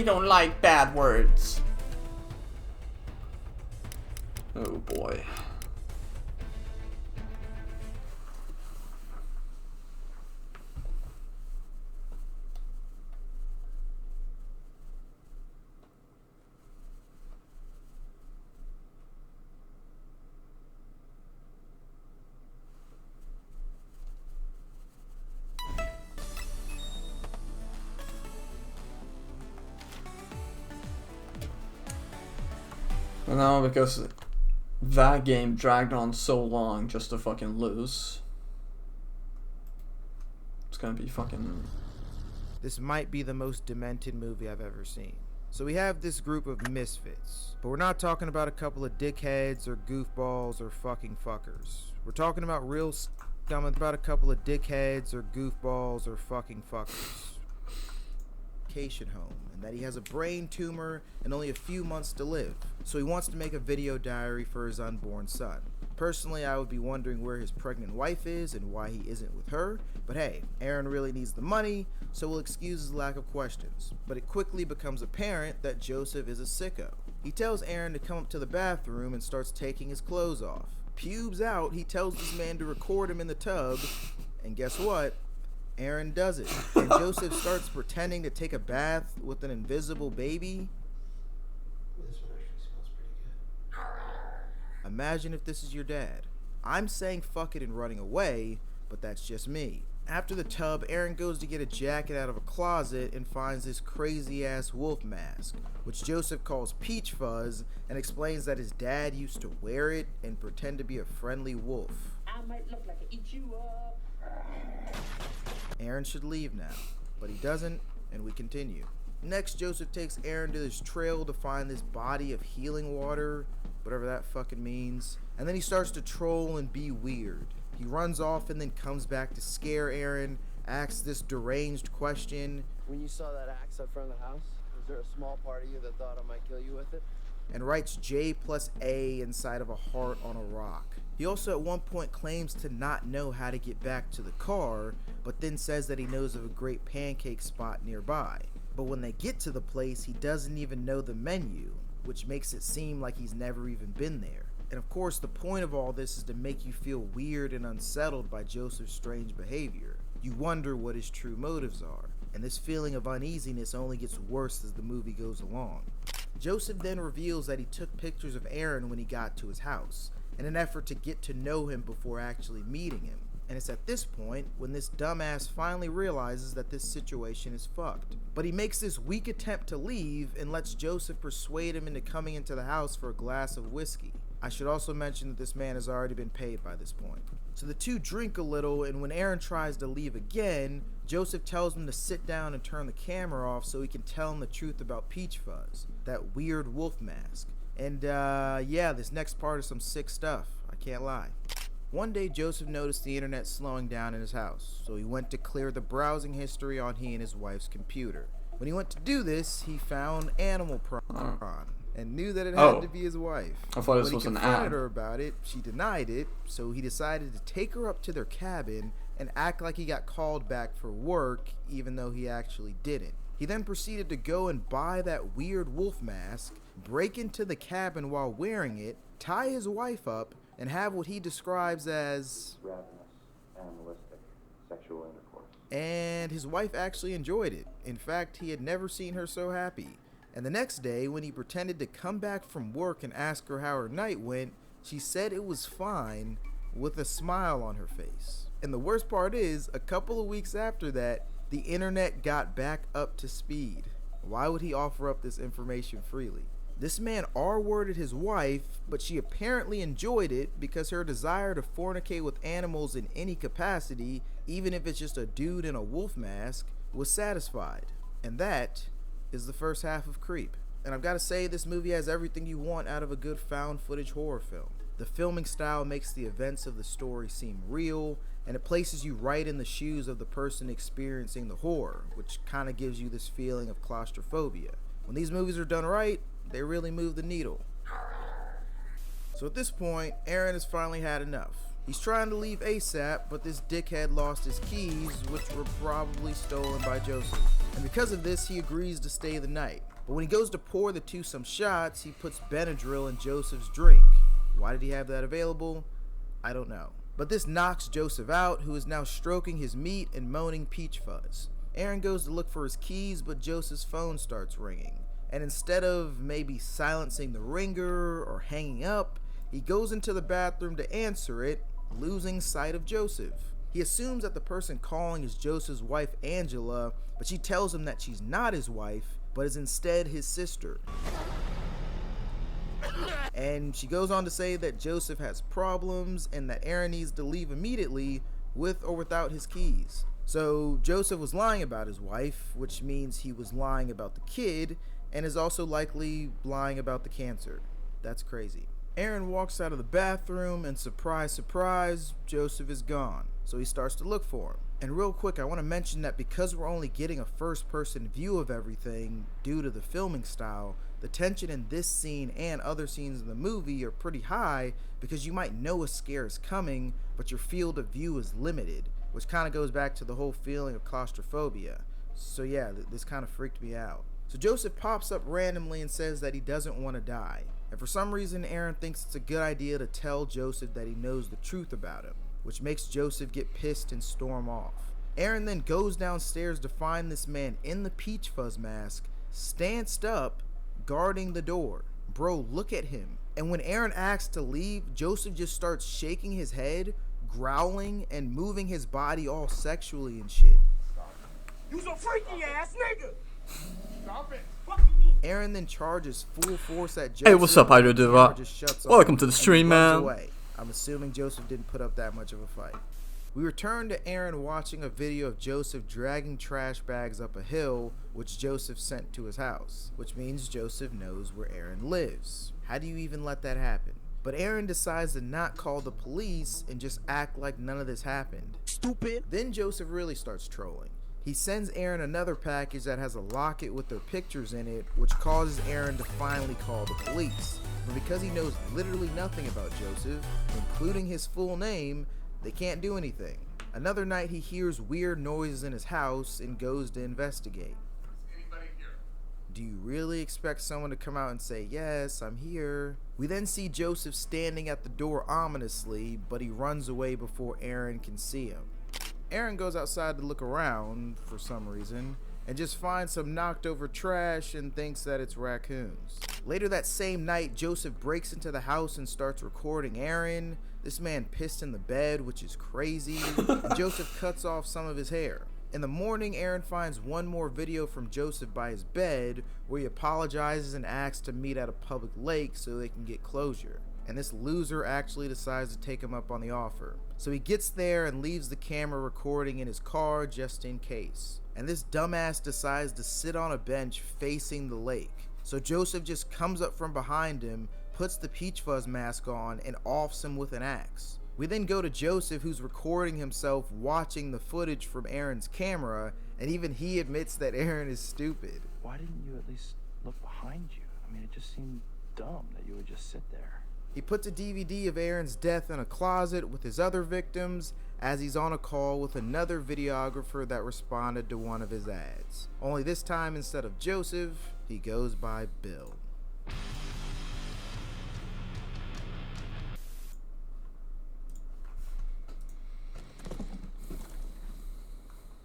don't like bad words. Oh boy. And now because that game dragged on so long just to fucking lose, it's gonna be fucking...
This might be the most demented movie I've ever seen. So we have this group of misfits, but we're not talking about a couple of dickheads or goofballs or fucking fuckers. We're talking about real scum, about a couple of dickheads or goofballs or fucking fuckers. Vacation home, and that he has a brain tumor and only a few months to live, so he wants to make a video diary for his unborn son. Personally, I would be wondering where his pregnant wife is and why he isn't with her, but hey, Aaron really needs the money, so we'll excuse his lack of questions. But it quickly becomes apparent that Joseph is a sicko. He tells Aaron to come up to the bathroom and starts taking his clothes off. Pubes out, he tells this man to record him in the tub, and guess what? Aaron does it, and Joseph starts pretending to take a bath with an invisible baby.
This one actually smells pretty good.
Imagine if this is your dad. I'm saying fuck it and running away, but that's just me. After the tub, Aaron goes to get a jacket out of a closet and finds this crazy ass wolf mask, which Joseph calls Peach Fuzz and explains that his dad used to wear it and pretend to be a friendly wolf.
I might look like I eat you up.
Aaron should leave now, but he doesn't, and we continue. Next, Joseph takes Aaron to this trail to find this body of healing water, whatever that fucking means, and then he starts to troll and be weird. He runs off and then comes back to scare Aaron, asks this deranged question.
When you saw that axe out front of the house, was there a small part of you that thought I might kill you with it?
And writes J+A inside of a heart on a rock. He also at one point claims to not know how to get back to the car, but then says that he knows of a great pancake spot nearby. But when they get to the place, he doesn't even know the menu, which makes it seem like he's never even been there. And of course, the point of all this is to make you feel weird and unsettled by Joseph's strange behavior. You wonder what his true motives are. and this feeling of uneasiness only gets worse as the movie goes along. Joseph then reveals that he took pictures of Aaron when he got to his house, in an effort to get to know him before actually meeting him. And it's at this point when this dumbass finally realizes that this situation is fucked. But he makes this weak attempt to leave and lets Joseph persuade him into coming into the house for a glass of whiskey. I should also mention that this man has already been paid by this point. So the two drink a little, and when Aaron tries to leave again, Joseph tells him to sit down and turn the camera off so he can tell him the truth about Peach Fuzz, that weird wolf mask. And yeah, this next part is some sick stuff, I can't lie. One day, Joseph noticed the internet slowing down in his house, so he went to clear the browsing history on he and his wife's computer. When he went to do this, he found Animal Prawn and knew that it had to be his wife.
I thought this was an ad.
When he confronted her about it, she denied it, so he decided to take her up to their cabin and act like he got called back for work, even though he actually didn't. He then proceeded to go and buy that weird wolf mask, break into the cabin while wearing it, tie his wife up, and have what he describes as
ravenous, animalistic, sexual intercourse.
And his wife actually enjoyed it. In fact, he had never seen her so happy. And the next day, when he pretended to come back from work and ask her how her night went, she said it was fine, with a smile on her face. And the worst part is, a couple of weeks after that, the internet got back up to speed. Why would he offer up this information freely? This man R-worded his wife, but she apparently enjoyed it because her desire to fornicate with animals in any capacity, even if it's just a dude in a wolf mask, was satisfied. And that is the first half of Creep. And I've got to say, this movie has everything you want out of a good found footage horror film. The filming style makes the events of the story seem real, and it places you right in the shoes of the person experiencing the horror, which kind of gives you this feeling of claustrophobia. When these movies are done right, they really move the needle. So at this point, Aaron has finally had enough. He's trying to leave ASAP, but this dickhead lost his keys, which were probably stolen by Joseph. And because of this, he agrees to stay the night. But when he goes to pour the two some shots, he puts Benadryl in Joseph's drink. Why did he have that available? I don't know. But this knocks Joseph out, who is now stroking his meat and moaning Peach Fuzz. Aaron goes to look for his keys, but Joseph's phone starts ringing. And instead of maybe silencing the ringer or hanging up, he goes into the bathroom to answer it, losing sight of Joseph. He assumes that the person calling is Joseph's wife, Angela, but she tells him that she's not his wife, but is instead his sister. And she goes on to say that Joseph has problems and that Aaron needs to leave immediately with or without his keys. So Joseph was lying about his wife, which means he was lying about the kid, and is also likely lying about the cancer. That's crazy. Aaron walks out of the bathroom, and surprise, surprise, Joseph is gone. So he starts to look for him. And real quick, I want to mention that because we're only getting a first-person view of everything due to the filming style, the tension in this scene and other scenes in the movie are pretty high because you might know a scare is coming, but your field of view is limited, which kind of goes back to the whole feeling of claustrophobia. So yeah, this kind of freaked me out. So Joseph pops up randomly and says that he doesn't want to die. And for some reason, Aaron thinks it's a good idea to tell Joseph that he knows the truth about him, which makes Joseph get pissed and storm off. Aaron then goes downstairs to find this man in the Peach Fuzz mask, stanced up, guarding the door. Bro, look at him. And when Aaron asks to leave, Joseph just starts shaking his head, growling, and moving his body all sexually and shit.
You's a freaky ass nigga! Stop it.
Aaron then charges full force at Joseph.
Hey, what's up, Hydro Diva? Welcome to the
and
stream,
runs
man.
Away. I'm assuming Joseph didn't put up that much of a fight. We return to Aaron watching a video of Joseph dragging trash bags up a hill, which Joseph sent to his house, which means Joseph knows where Aaron lives. How do you even let that happen? But Aaron decides to not call the police and just act like none of this happened. Stupid. Then Joseph really starts trolling. He sends Aaron another package that has a locket with their pictures in it, which causes Aaron to finally call the police. But because he knows literally nothing about Joseph, including his full name, they can't do anything. Another night he hears weird noises in his house and goes to investigate.
Anybody here?
Do you really expect someone to come out and say, "Yes, I'm here"? We then see Joseph standing at the door ominously, but he runs away before Aaron can see him. Aaron goes outside to look around for some reason and just finds some knocked over trash and thinks that it's raccoons. Later that same night, Joseph breaks into the house and starts recording Aaron. This man pissed in the bed, which is crazy, and Joseph cuts off some of his hair. In the morning, Aaron finds one more video from Joseph by his bed where he apologizes and asks to meet at a public lake so they can get closure. And this loser actually decides to take him up on the offer. So he gets there and leaves the camera recording in his car just in case. And this dumbass decides to sit on a bench facing the lake. So Joseph just comes up from behind him, puts the Peach Fuzz mask on, and offs him with an axe. We then go to Joseph, who's recording himself watching the footage from Aaron's camera, and even he admits that Aaron is stupid.
Why didn't you at least look behind you? I mean, it just seemed dumb that you would just sit there.
He puts a DVD of Aaron's death in a closet with his other victims as he's on a call with another videographer that responded to one of his ads. Only this time, instead of Joseph, he goes by Bill.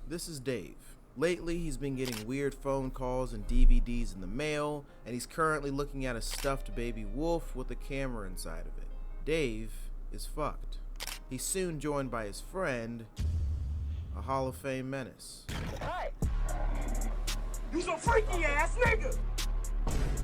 This is Dave. Lately, he's been getting weird phone calls and DVDs in the mail, and he's currently looking at a stuffed baby wolf with a camera inside of it. Dave is fucked. He's soon joined by his friend, a Hall of Fame menace.
Hey! You some freaky ass nigga!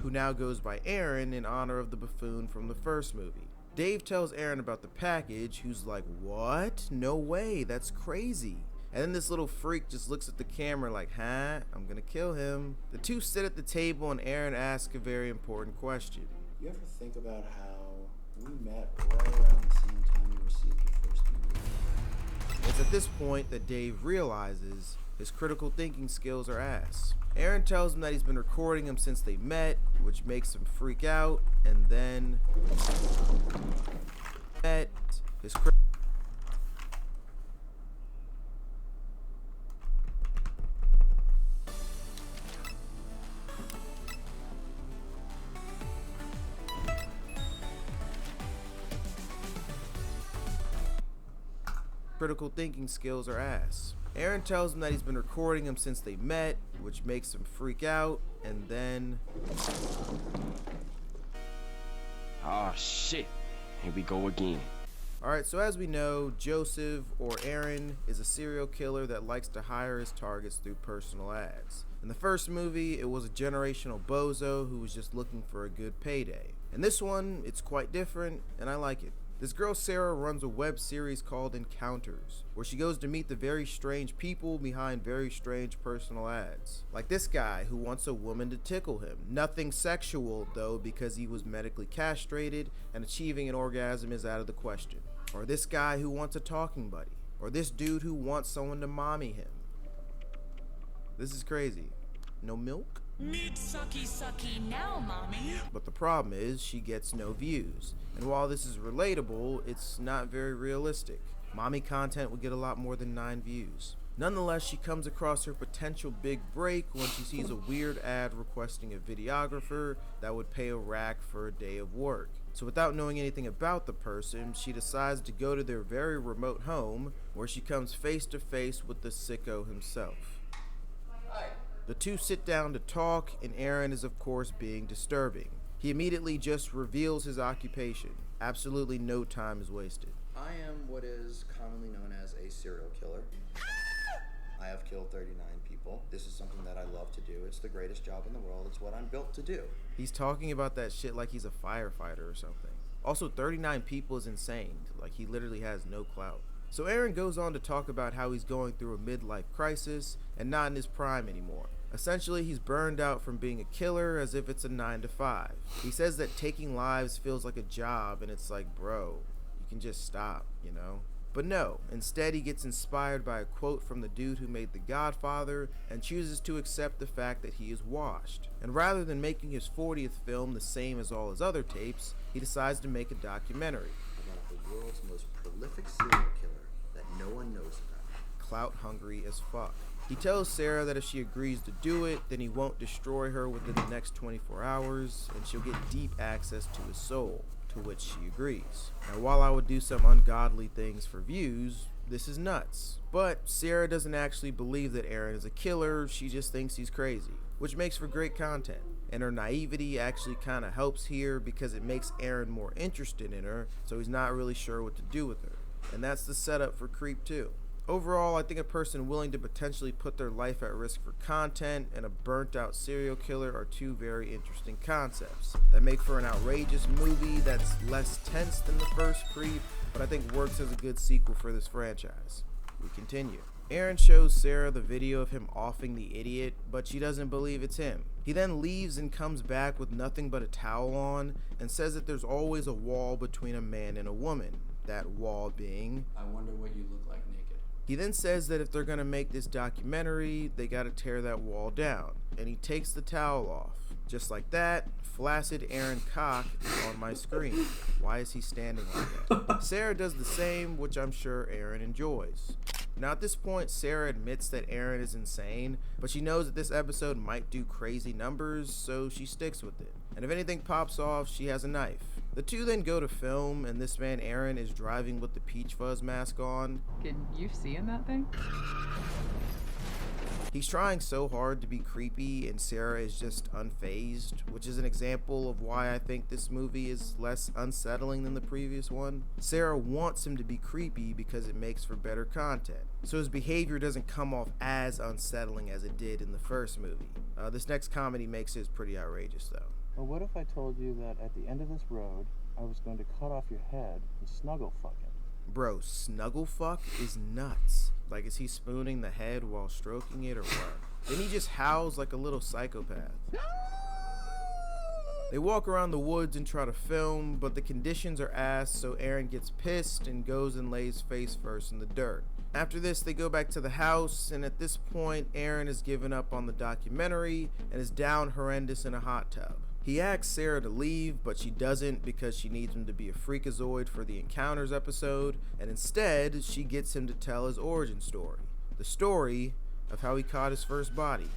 Who now goes by Aaron in honor of the buffoon from the first movie. Dave tells Aaron about the package, who's like, what? No way, that's crazy. And then this little freak just looks at the camera like, huh? I'm gonna kill him. The two sit at the table and Aaron asks a very important question.
You ever think about how we met right around the same time you received your first degree?
It's at this point that Dave realizes his critical thinking skills are ass. Aaron tells him that he's been recording him since they met, which makes him freak out, and then his critical thinking skills are ass. Aaron tells him that he's been recording him since they met, which makes him freak out, and then...
Oh shit, here we go again.
Alright, so as we know, Joseph, or Aaron, is a serial killer that likes to hire his targets through personal ads. In the first movie, it was a generational bozo who was just looking for a good payday. In this one, it's quite different, and I like it. This girl Sarah runs a web series called Encounters, where she goes to meet the very strange people behind very strange personal ads. Like this guy who wants a woman to tickle him. Nothing sexual though, because he was medically castrated and achieving an orgasm is out of the question. Or this guy who wants a talking buddy. Or this dude who wants someone to mommy him. This is crazy. No milk?
Meat sucky sucky now, mommy.
But the problem is she gets no views. And while this is relatable, it's not very realistic. Mommy content would get a lot more than 9 views. Nonetheless, she comes across her potential big break when she sees a weird ad requesting a videographer that would pay a rack for a day of work. So without knowing anything about the person, she decides to go to their very remote home, where she comes face to face with the sicko himself. The two sit down to talk, and Aaron is of course being disturbing. He immediately just reveals his occupation. Absolutely no time is wasted.
I am what is commonly known as a serial killer. I have killed 39 people. This is something that I love to do. It's the greatest job in the world. It's what I'm built to do.
He's talking about that shit like he's a firefighter or something. Also, 39 people is insane. Like, he literally has no clout. So Aaron goes on to talk about how he's going through a midlife crisis and not in his prime anymore. Essentially, he's burned out from being a killer as if it's a 9 to 5. He says that taking lives feels like a job, and it's like, bro, you can just stop, you know? But no, instead he gets inspired by a quote from the dude who made The Godfather and chooses to accept the fact that he is washed. And rather than making his 40th film the same as all his other tapes, he decides to make a documentary.
About the world's most prolific serial killer that no one knows about.
Clout hungry as fuck. He tells Sarah that if she agrees to do it, then he won't destroy her within the next 24 hours, and she'll get deep access to his soul, to which she agrees. Now, while I would do some ungodly things for views, This is nuts. But Sarah doesn't actually believe that Aaron is a killer, she just thinks he's crazy, which makes for great content. And her naivety actually kind of helps here because it makes Aaron more interested in her, so he's not really sure what to do with her. And that's the setup for Creep 2. Overall, I think a person willing to potentially put their life at risk for content and a burnt out serial killer are two very interesting concepts that make for an outrageous movie that's less tense than the first Creep, but I think works as a good sequel for this franchise. We continue. Aaron shows Sarah the video of him offing the idiot, but she doesn't believe it's him. He then leaves and comes back with nothing but a towel on and says that there's always a wall between a man and a woman. That wall being,
I wonder what you look like naked.
He then says that if they're gonna make this documentary, they gotta tear that wall down, and he takes the towel off. Just like that, flaccid Aaron cock is on my screen. Why is he standing like that? Sarah does the same, which I'm sure Aaron enjoys. Now at this point, Sarah admits that Aaron is insane, but she knows that this episode might do crazy numbers, so she sticks with it. And if anything pops off, she has a knife. The two then go to film, and this man Aaron is driving with the Peach Fuzz mask on.
Can you see in that thing?
He's trying so hard to be creepy, and Sarah is just unfazed, which is an example of why I think this movie is less unsettling than the previous one. Sarah wants him to be creepy because it makes for better content, so his behavior doesn't come off as unsettling as it did in the first movie. This next comedy makes his pretty outrageous though.
Well, what if I told you that at the end of this road, I was going to cut off your head and snuggle fuck it?
Bro, snuggle fuck is nuts. Like, is he spooning the head while stroking it or what? Then he just howls like a little psychopath. They walk around the woods and try to film, but the conditions are ass, so Aaron gets pissed and goes and lays face first in the dirt. After this, they go back to the house, and at this point, Aaron has given up on the documentary and is down horrendous in a hot tub. He asks Sarah to leave, but she doesn't because she needs him to be a freakazoid for the Encounters episode, and instead, she gets him to tell his origin story. The story of how he caught his first body.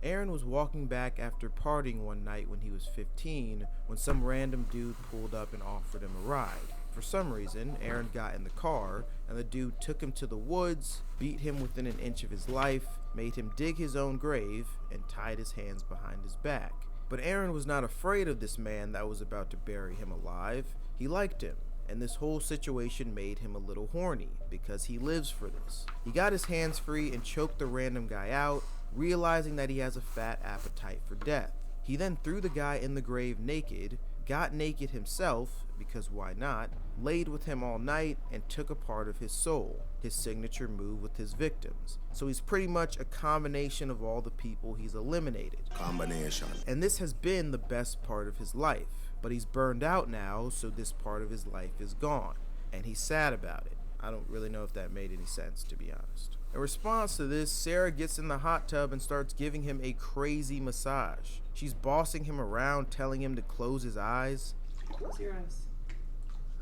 Aaron was walking back after partying one night when he was 15 when some random dude pulled up and offered him a ride. For some reason, Aaron got in the car, and the dude took him to the woods, beat him within an inch of his life, made him dig his own grave, and tied his hands behind his back. But Aaron was not afraid of this man that was about to bury him alive. He liked him, and this whole situation made him a little horny, because he lives for this. He got his hands free and choked the random guy out, realizing that he has a fat appetite for death. He then threw the guy in the grave naked, got naked himself, because why not, laid with him all night, and took a part of his soul, his signature move with his victims. So he's pretty much a combination of all the people he's eliminated.
Combination.
And this has been the best part of his life, but he's burned out now, so this part of his life is gone, and he's sad about it. I don't really know if that made any sense, to be honest. In response to this, Sarah gets in the hot tub and starts giving him a crazy massage. She's bossing him around, telling him to close his eyes.
Close your eyes.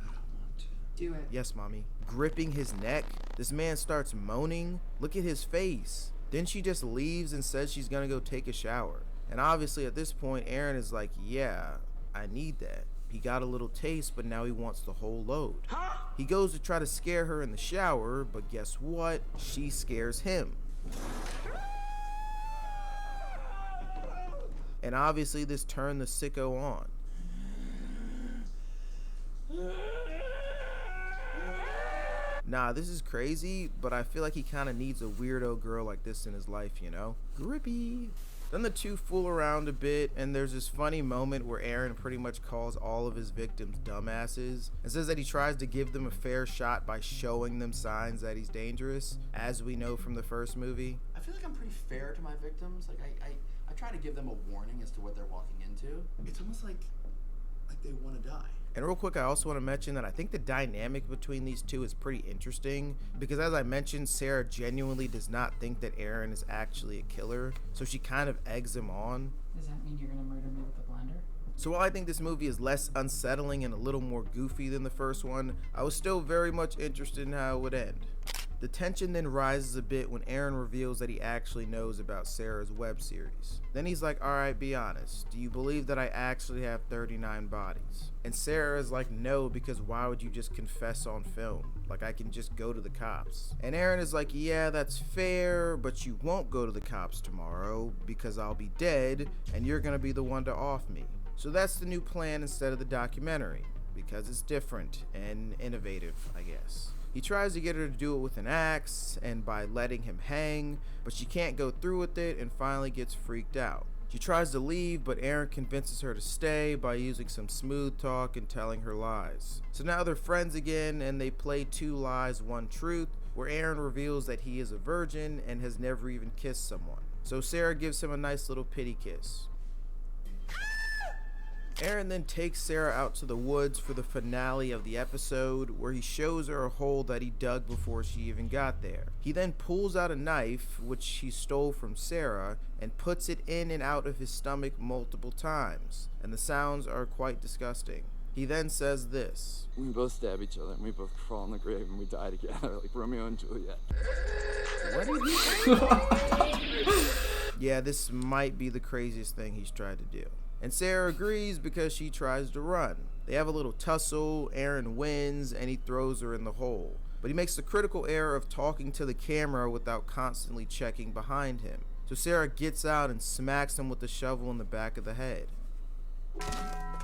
I don't want to.
Do it.
Yes, mommy. Gripping his neck. This man starts moaning. Look at his face. Then she just leaves and says she's gonna go take a shower. And obviously at this point, Aaron is like, yeah, I need that. He got a little taste, but now he wants the whole load. He goes to try to scare her in the shower, but guess what? She scares him. And obviously this turned the sicko on. Nah, this is crazy, but I feel like he kind of needs a weirdo girl like this in his life, you know? Grippy. Then the two fool around a bit, and there's this funny moment where Aaron pretty much calls all of his victims dumbasses and says that he tries to give them a fair shot by showing them signs that he's dangerous, as we know from the first movie.
I feel like I'm pretty fair to my victims. Like I try to give them a warning as to what they're walking into. It's almost like they want to die.
And real quick, I also want to mention that I think the dynamic between these two is pretty interesting because, as I mentioned, Sarah genuinely does not think that Aaron is actually a killer, so she kind of eggs him on.
Does that mean you're gonna murder me with a blender?
So while I think this movie is less unsettling and a little more goofy than the first one, I was still very much interested in how it would end. The tension then rises a bit when Aaron reveals that he actually knows about Sarah's web series. Then he's like, alright, be honest. Do you believe that I actually have 39 bodies? And Sarah is like, no, because why would you just confess on film? Like, I can just go to the cops. And Aaron is like, yeah, that's fair, but you won't go to the cops tomorrow because I'll be dead and you're gonna be the one to off me. So that's the new plan instead of the documentary, because it's different and innovative, I guess. He tries to get her to do it with an axe and by letting him hang, but she can't go through with it and finally gets freaked out. She tries to leave, but Aaron convinces her to stay by using some smooth talk and telling her lies. So now they're friends again, and they play 2 lies, 1 truth, where Aaron reveals that he is a virgin and has never even kissed someone. So Sarah gives him a nice little pity kiss. Aaron then takes Sarah out to the woods for the finale of the episode, where he shows her a hole that he dug before she even got there. He then pulls out a knife, which he stole from Sarah, and puts it in and out of his stomach multiple times, and the sounds are quite disgusting. He then says this.
We both stab each other and we both crawl in the grave and we die together like Romeo and Juliet.
What did he say? Yeah, this might be the craziest thing he's tried to do. And Sarah agrees because she tries to run. They have a little tussle, Aaron wins, and he throws her in the hole. But he makes the critical error of talking to the camera without constantly checking behind him. So Sarah gets out and smacks him with the shovel in the back of the head.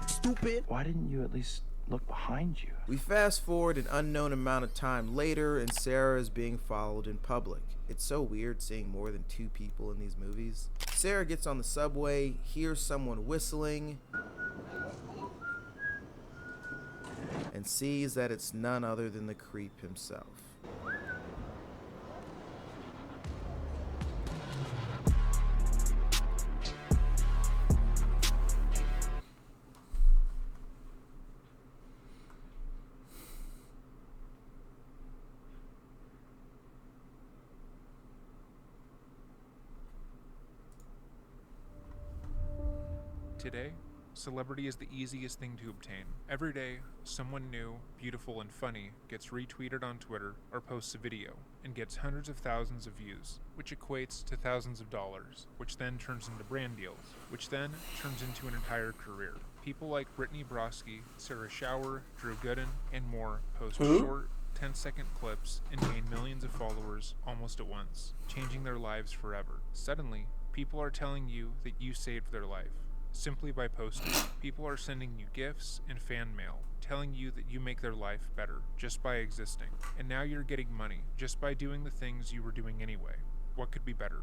Stupid! Why didn't you at least look behind you?
We fast forward an unknown amount of time later, and Sarah is being followed in public. It's so weird seeing more than 2 people in these movies. Sarah gets on the subway, hears someone whistling, and sees that it's none other than the creep himself.
Today, celebrity is the easiest thing to obtain. Every day, someone new, beautiful, and funny gets retweeted on Twitter or posts a video and gets hundreds of thousands of views, which equates to thousands of dollars, which then turns into brand deals, which then turns into an entire career. People like Brittany Broski, Sarah Schauer, Drew Gooden, and more post short, 10-second clips and gain millions of followers almost at once, changing their lives forever. Suddenly, people are telling you that you saved their life. Simply by posting. People are sending you gifts and fan mail, telling you that you make their life better just by existing. And now you're getting money just by doing the things you were doing anyway. What could be better?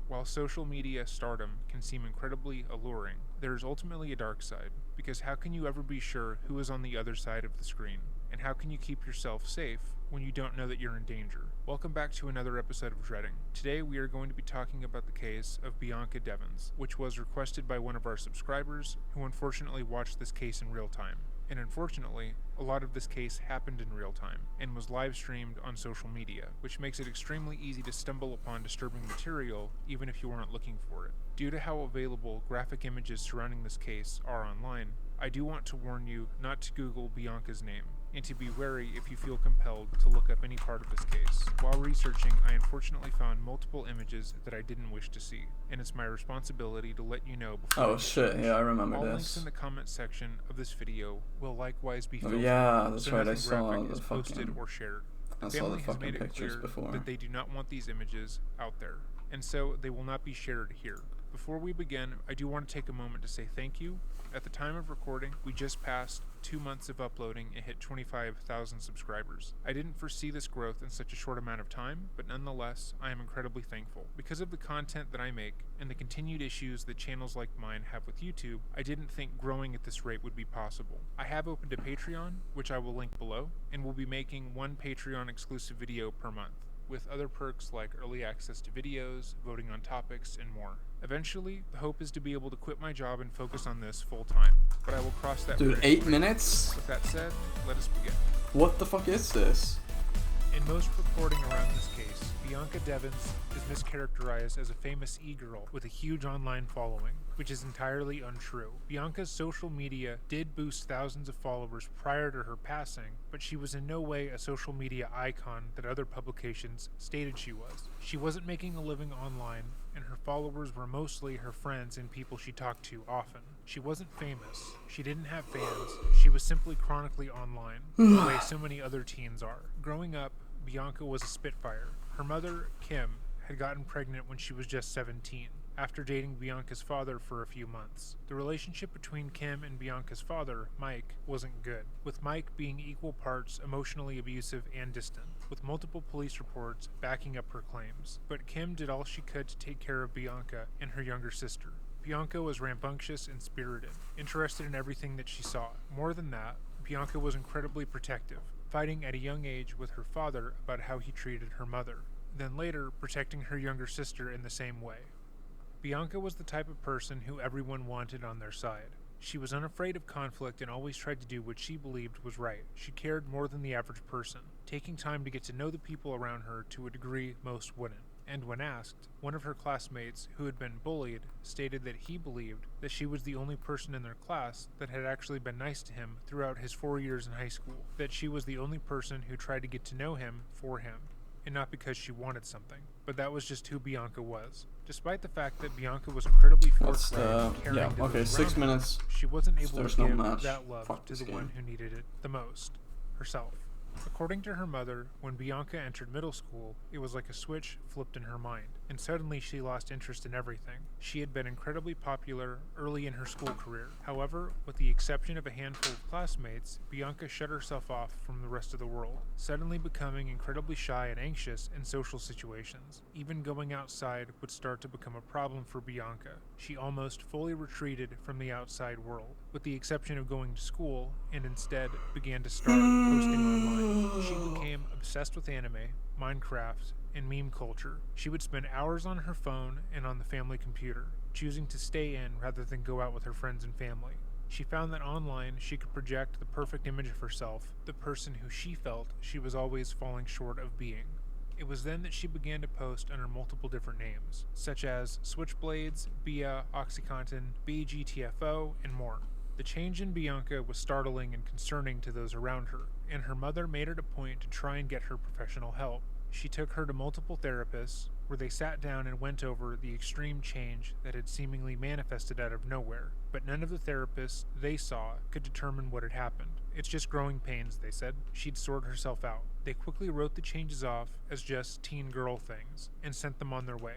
While social media stardom can seem incredibly alluring, there is ultimately a dark side, because how can you ever be sure who is on the other side of the screen? And how can you keep yourself safe when you don't know that you're in danger? Welcome back to another episode of Dreading. Today we are going to be talking about the case of Bianca Devins, which was requested by one of our subscribers who unfortunately watched this case in real time. And unfortunately, a lot of this case happened in real time and was live streamed on social media, which makes it extremely easy to stumble upon disturbing material even if you weren't looking for it. Due to how available graphic images surrounding this case are online, I do want to warn you not to Google Bianca's name, and to be wary if you feel compelled to look up any part of this case. While researching, I unfortunately found multiple images that I didn't wish to see, and it's my responsibility to let you know before.
Oh shit, yeah, I remember
all
this.
All links in the comment section of this video will likewise be filtered.
Oh yeah, that's
so
right, I
nothing
saw
graphic
the
is posted or shared. The family has made it clear that they do not want these images out there, and so they will not be shared here. Before we begin, I do want to take a moment to say thank you. At the time of recording, we just passed 2 months of uploading and hit 25,000 subscribers. I didn't foresee this growth in such a short amount of time, but nonetheless, I am incredibly thankful. Because of the content that I make and the continued issues that channels like mine have with YouTube, I didn't think growing at this rate would be possible. I have opened a Patreon, which I will link below, and will be making 1 Patreon exclusive video per month, with other perks like early access to videos, voting on topics, and more. Eventually, the hope is to be able to quit my job and focus on this full time, but I will cross that bridge.
Dude, 8 minutes?
With that said, let us begin.
What the fuck is this?
In most reporting around this case, Bianca Devins is mischaracterized as a famous e-girl with a huge online following, which is entirely untrue. Bianca's social media did boost thousands of followers prior to her passing, but she was in no way a social media icon that other publications stated she was. She wasn't making a living online, and her followers were mostly her friends and people she talked to often. She wasn't famous. She didn't have fans. She was simply chronically online, the way so many other teens are. Growing up, Bianca was a spitfire. Her mother, Kim, had gotten pregnant when she was just 17, after dating Bianca's father for a few months. The relationship between Kim and Bianca's father, Mike, wasn't good, with Mike being equal parts emotionally abusive and distant, with multiple police reports backing up her claims. But Kim did all she could to take care of Bianca and her younger sister. Bianca was rambunctious and spirited, interested in everything that she saw. More than that, Bianca was incredibly protective, fighting at a young age with her father about how he treated her mother, then later protecting her younger sister in the same way. Bianca was the type of person who everyone wanted on their side. She was unafraid of conflict and always tried to do what she believed was right. She cared more than the average person, taking time to get to know the people around her to a degree most wouldn't. And when asked, one of her classmates who had been bullied stated that he believed that she was the only person in their class that had actually been nice to him throughout his 4 years in high school, that she was the only person who tried to get to know him for him, and not because she wanted something. But that was just who Bianca was. Despite the fact that Bianca was incredibly forthright and caring to those
6
around her,
minutes.
she wasn't able
There's
to
no
give
match.
that love
Fuck
to
this
the one
game.
who needed it the most, herself. According to her mother, when Bianca entered middle school, it was like a switch flipped in her mind, and suddenly she lost interest in everything. She had been incredibly popular early in her school career. However, with the exception of a handful of classmates, Bianca shut herself off from the rest of the world, suddenly becoming incredibly shy and anxious in social situations. Even going outside would start to become a problem for Bianca. She almost fully retreated from the outside world, with the exception of going to school, and instead began to start posting online. She became obsessed with anime, Minecraft, and meme culture. She would spend hours on her phone and on the family computer, choosing to stay in rather than go out with her friends and family. She found that online she could project the perfect image of herself, the person who she felt she was always falling short of being. It was then that she began to post under multiple different names, such as Switchblades, Bia, Oxycontin, BGTFO, and more. The change in Bianca was startling and concerning to those around her, and her mother made it a point to try and get her professional help. She took her to multiple therapists, where they sat down and went over the extreme change that had seemingly manifested out of nowhere, but none of the therapists they saw could determine what had happened. It's just growing pains, they said. She'd sort herself out. They quickly wrote the changes off as just teen girl things, and sent them on their way.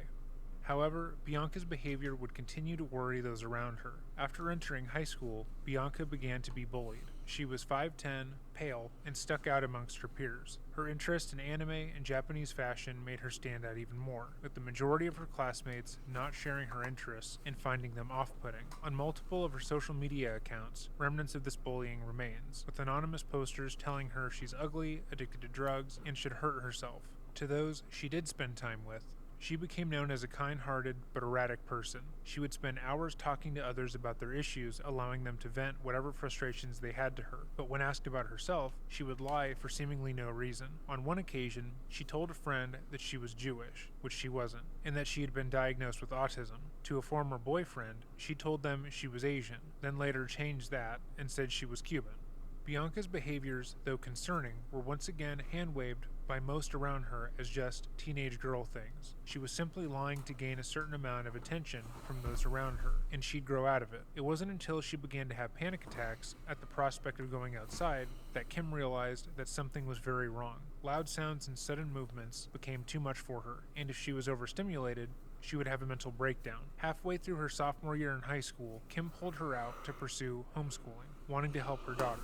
However, Bianca's behavior would continue to worry those around her. After entering high school, Bianca began to be bullied. She was 5'10", pale, and stuck out amongst her peers. Her interest in anime and Japanese fashion made her stand out even more, with the majority of her classmates not sharing her interests and finding them off-putting. On multiple of her social media accounts, remnants of this bullying remains, with anonymous posters telling her she's ugly, addicted to drugs, and should hurt herself. To those she did spend time with, she became known as a kind-hearted but erratic person. She would spend hours talking to others about their issues, allowing them to vent whatever frustrations they had to her. But when asked about herself, she would lie for seemingly no reason. On one occasion, she told a friend that she was Jewish, which she wasn't, and that she had been diagnosed with autism. To a former boyfriend, she told them she was Asian, then later changed that and said she was Cuban. Bianca's behaviors, though concerning, were once again hand-waved by most around her as just teenage girl things. She was simply lying to gain a certain amount of attention from those around her, and she'd grow out of it. It wasn't until she began to have panic attacks at the prospect of going outside that Kim realized that something was very wrong. Loud sounds and sudden movements became too much for her, and if she was overstimulated, she would have a mental breakdown. Halfway through her sophomore year in high school, Kim pulled her out to pursue homeschooling, wanting to help her daughter.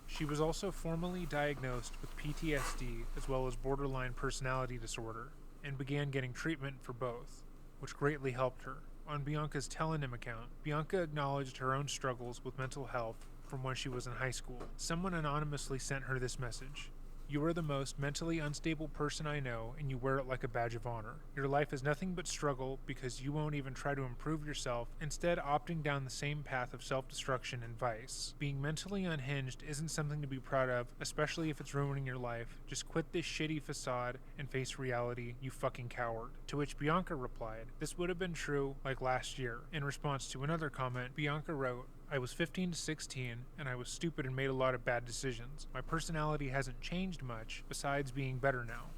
She was also formally diagnosed with PTSD as well as borderline personality disorder, and began getting treatment for both, which greatly helped her. On Bianca's Telenym account, Bianca acknowledged her own struggles with mental health from when she was in high school. Someone anonymously sent her this message. You are the most mentally unstable person I know, and you wear it like a badge of honor. Your life is nothing but struggle because you won't even try to improve yourself, instead opting down the same path of self-destruction and vice. Being mentally unhinged isn't something to be proud of, especially if it's ruining your life. Just quit this shitty facade and face reality, you fucking coward. To which Bianca replied, "This would have been true like last year." In response to another comment, Bianca wrote, "I was 15 to 16, and I was stupid and made a lot of bad decisions. My personality hasn't changed much, besides being better now."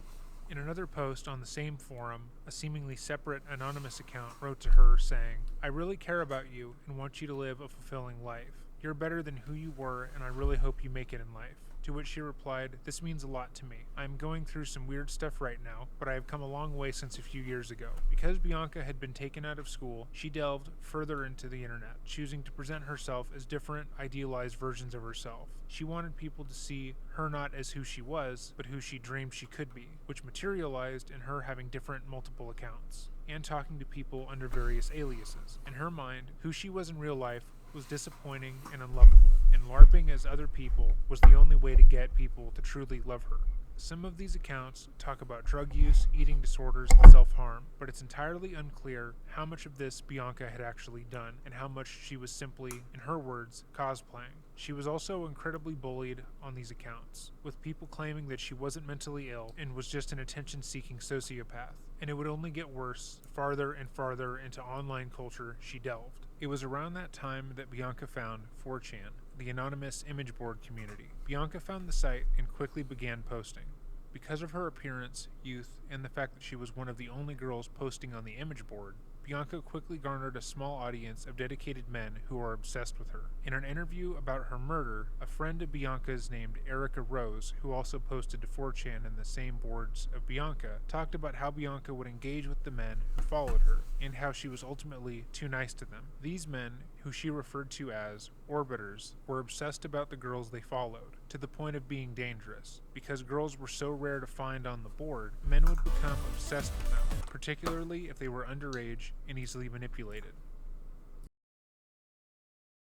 In another post on the same forum, a seemingly separate anonymous account wrote to her saying, "I really care about you and want you to live a fulfilling life. You're better than who you were, and I really hope you make it in life." To which she replied, "This means a lot to me. I am going through some weird stuff right now, but I have come a long way since a few years ago." Because Bianca had been taken out of school, she delved further into the internet, choosing to present herself as different, idealized versions of herself. She wanted people to see her not as who she was, but who she dreamed she could be, which materialized in her having different multiple accounts, and talking to people under various aliases. In her mind, who she was in real life was disappointing and unlovable, and LARPing as other people was the only way to get people to truly love her. Some of these accounts talk about drug use, eating disorders, and self-harm, but it's entirely unclear how much of this Bianca had actually done, and how much she was simply, in her words, cosplaying. She was also incredibly bullied on these accounts, with people claiming that she wasn't mentally ill and was just an attention-seeking sociopath, and it would only get worse the farther and farther into online culture she delved. It was around that time that Bianca found 4chan, the anonymous image board community. Bianca found the site and quickly began posting. Because of her appearance, youth, and the fact that she was one of the only girls posting on the image board, Bianca quickly garnered a small audience of dedicated men who are obsessed with her. In an interview about her murder, a friend of Bianca's named Erica Rose, who also posted to 4chan in the same boards of Bianca, talked about how Bianca would engage with the men who followed her, and how she was ultimately too nice to them. These men, who she referred to as orbiters, were obsessed about the girls they followed, to the point of being dangerous. Because girls were so rare to find on the board, men would become obsessed with them, particularly if they were underage and easily manipulated.